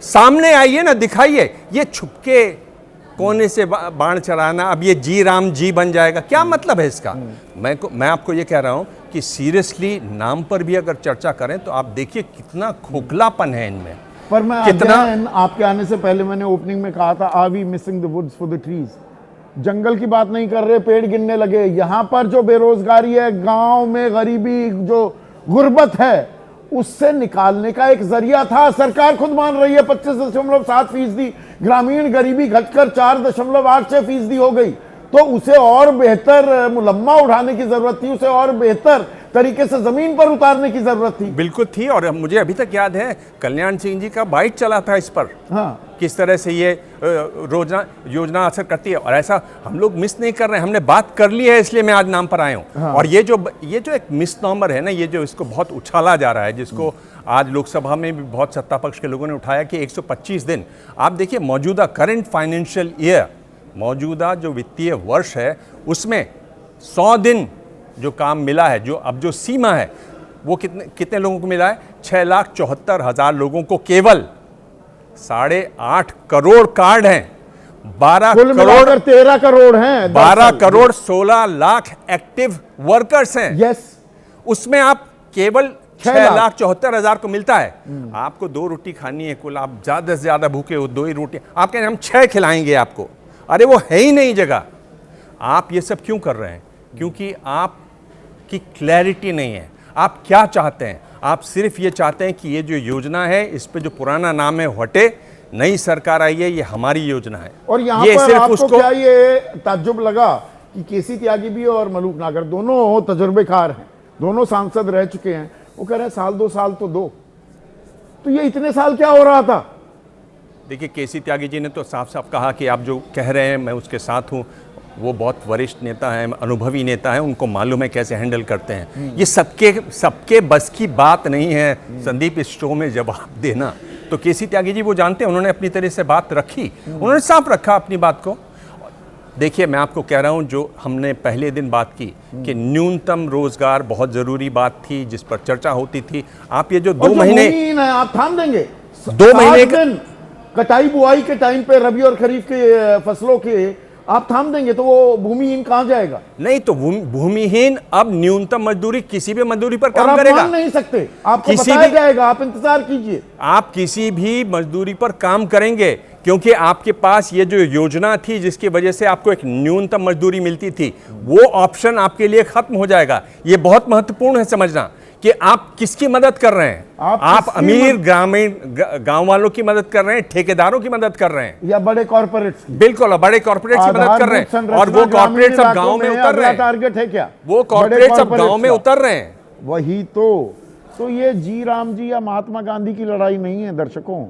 सामने आइए ना, दिखाइए। ये छुपके कोने से बाण चलाना, अब ये जी राम जी बन जाएगा, क्या मतलब है इसका? मैं आपको ये कह रहा हूं कि सीरियसली नाम पर भी अगर चर्चा करें तो आप देखिए कितना खोखलापन है इनमें। पर मैं कितना आपके आने से पहले मैंने ओपनिंग में कहा था, are we missing the woods for the trees. जंगल की बात नहीं कर रहे, पेड़ गिनने लगे। यहां पर जो बेरोजगारी है, गांव में गरीबी, जो गुर्बत है, उससे निकालने का एक जरिया था। सरकार खुद मान रही है 25.7% ग्रामीण गरीबी घटकर 4.86% हो गई। तो उसे और बेहतर मुलम्मा उठाने की जरूरत थी, उसे और बेहतर तरीके से जमीन पर उतारने की जरूरत थी। बिल्कुल थी। और मुझे अभी तक याद है कल्याण सिंह जी का बाइट चला था इस पर, हाँ, किस तरह से ये योजना असर करती है। और ऐसा हम लोग मिस नहीं कर रहे हैं, हमने बात कर ली है, इसलिए मैं आज नाम पर आया हूँ। हाँ। और ये जो एक मिसनॉमर है ना, ये जो इसको बहुत उछाला जा रहा है, जिसको आज लोकसभा में भी बहुत सत्ता पक्ष के लोगों ने उठाया कि 125 दिन। आप देखिए मौजूदा करंट फाइनेंशियल ईयर, मौजूदा जो वित्तीय वर्ष है, उसमें 100 दिन जो काम मिला है, जो सीमा है वो कितने लोगों को मिला है? 6,74,000 लोगों को। केवल 8.5 करोड़ कार्ड हैं, 12 कुल मिलाकर 13 करोड़ हैं, 12 करोड़ 16 लाख एक्टिव वर्कर्स हैं। यस, उसमें आप केवल 6 6,74,000 को मिलता है। आपको 2 रोटी खानी है कुल, आप ज्यादा से ज्यादा भूखे हो, 2 ही रोटी, आप कह रहे हैं हम 6 खिलाएंगे आपको। अरे वो है ही नहीं जगह। आप ये सब क्यों कर रहे हैं? क्योंकि आपकी क्लैरिटी नहीं है। आप क्या चाहते हैं? आप सिर्फ ये चाहते हैं कि ये जो योजना है, इस पे जो पुराना नाम है हटे, नई सरकार आई है, ये हमारी योजना है। और यहाँ ये पर सिर्फ आपको उसको क्या ये ताज्जुब लगा कि केसी त्यागी भी और मलूक नागर दोनों तजुर्बेकार हैं, दोनों सांसद रह चुके हैं, वो कह रहे हैं साल 2 साल तो दो। तो ये इतने साल क्या हो रहा था? देखिए केसी त्यागी जी ने तो साफ साफ कहा कि आप जो कह रहे हैं मैं उसके साथ हूँ। वो बहुत वरिष्ठ नेता हैं, अनुभवी नेता हैं, उनको मालूम है कैसे हैंडल करते हैं। ये सबके बस की बात नहीं है संदीप इस शो में जवाब देना। तो केसी त्यागी जी वो जानते हैं, उन्होंने अपनी तरह से बात रखी, उन्होंने साफ रखा अपनी बात को। देखिए मैं आपको कह रहा हूँ, जो हमने पहले दिन बात की कि न्यूनतम रोजगार बहुत ज़रूरी बात थी, जिस पर चर्चा होती थी। आप ये जो 2 महीने है, आप थाम देंगे 2 महीने दिन कटाई बुआई के टाइम पे रबी और खरीफ के फसलों के आप थाम देंगे तो वो भूमिहीन कहां जाएगा? नहीं तो भूमिहीन अब न्यूनतम मजदूरी किसी भी मजदूरी पर काम आप करेगा। मान नहीं सकते, आपको बताया जाएगा, आप इंतजार कीजिए। आप किसी भी मजदूरी पर काम करेंगे क्योंकि आपके पास ये जो योजना थी जिसकी वजह से आपको एक न्यूनतम मजदूरी मिलती थी, वो ऑप्शन आपके लिए खत्म हो जाएगा। ये बहुत महत्वपूर्ण है समझना कि आप किसकी मदद कर रहे हैं। आप अमीर ग्रामीण गांव वालों की मदद कर रहे हैं, ठेकेदारों की मदद कर रहे हैं, या बड़े कॉर्पोरेट्स? बिल्कुल, बड़े कॉर्पोरेट्स की मदद कर रहे हैं। और वो कॉर्पोरेट्स अब गांव में उतर रहे हैं। टारगेट है क्या? वो कॉर्पोरेट्स अब गांव में उतर रहे हैं। वही तो ये जी राम जी या महात्मा गांधी की लड़ाई नहीं है दर्शकों।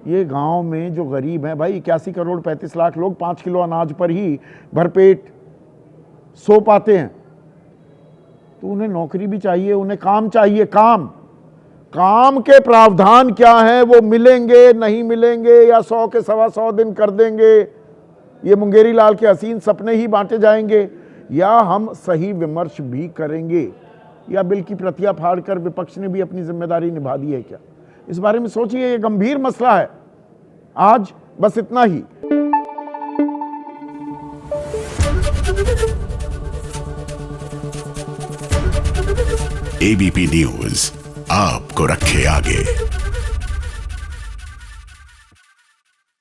ये गांव में जो गरीब हैं भाई, 81 करोड़ 35 लाख लोग 5 किलो अनाज पर ही भरपेट सो पाते हैं। तो उन्हें नौकरी भी चाहिए, उन्हें काम चाहिए। काम के प्रावधान क्या है? वो मिलेंगे नहीं मिलेंगे, या 100 के 125 दिन कर देंगे, ये मुंगेरी लाल के हसीन सपने ही बांटे जाएंगे, या हम सही विमर्श भी करेंगे, या बिल की प्रतियां फाड़कर विपक्ष ने भी अपनी जिम्मेदारी निभा दी है क्या? इस बारे में सोचिए, ये गंभीर मसला है। आज बस इतना ही। एबीपी न्यूज आपको रखे आगे।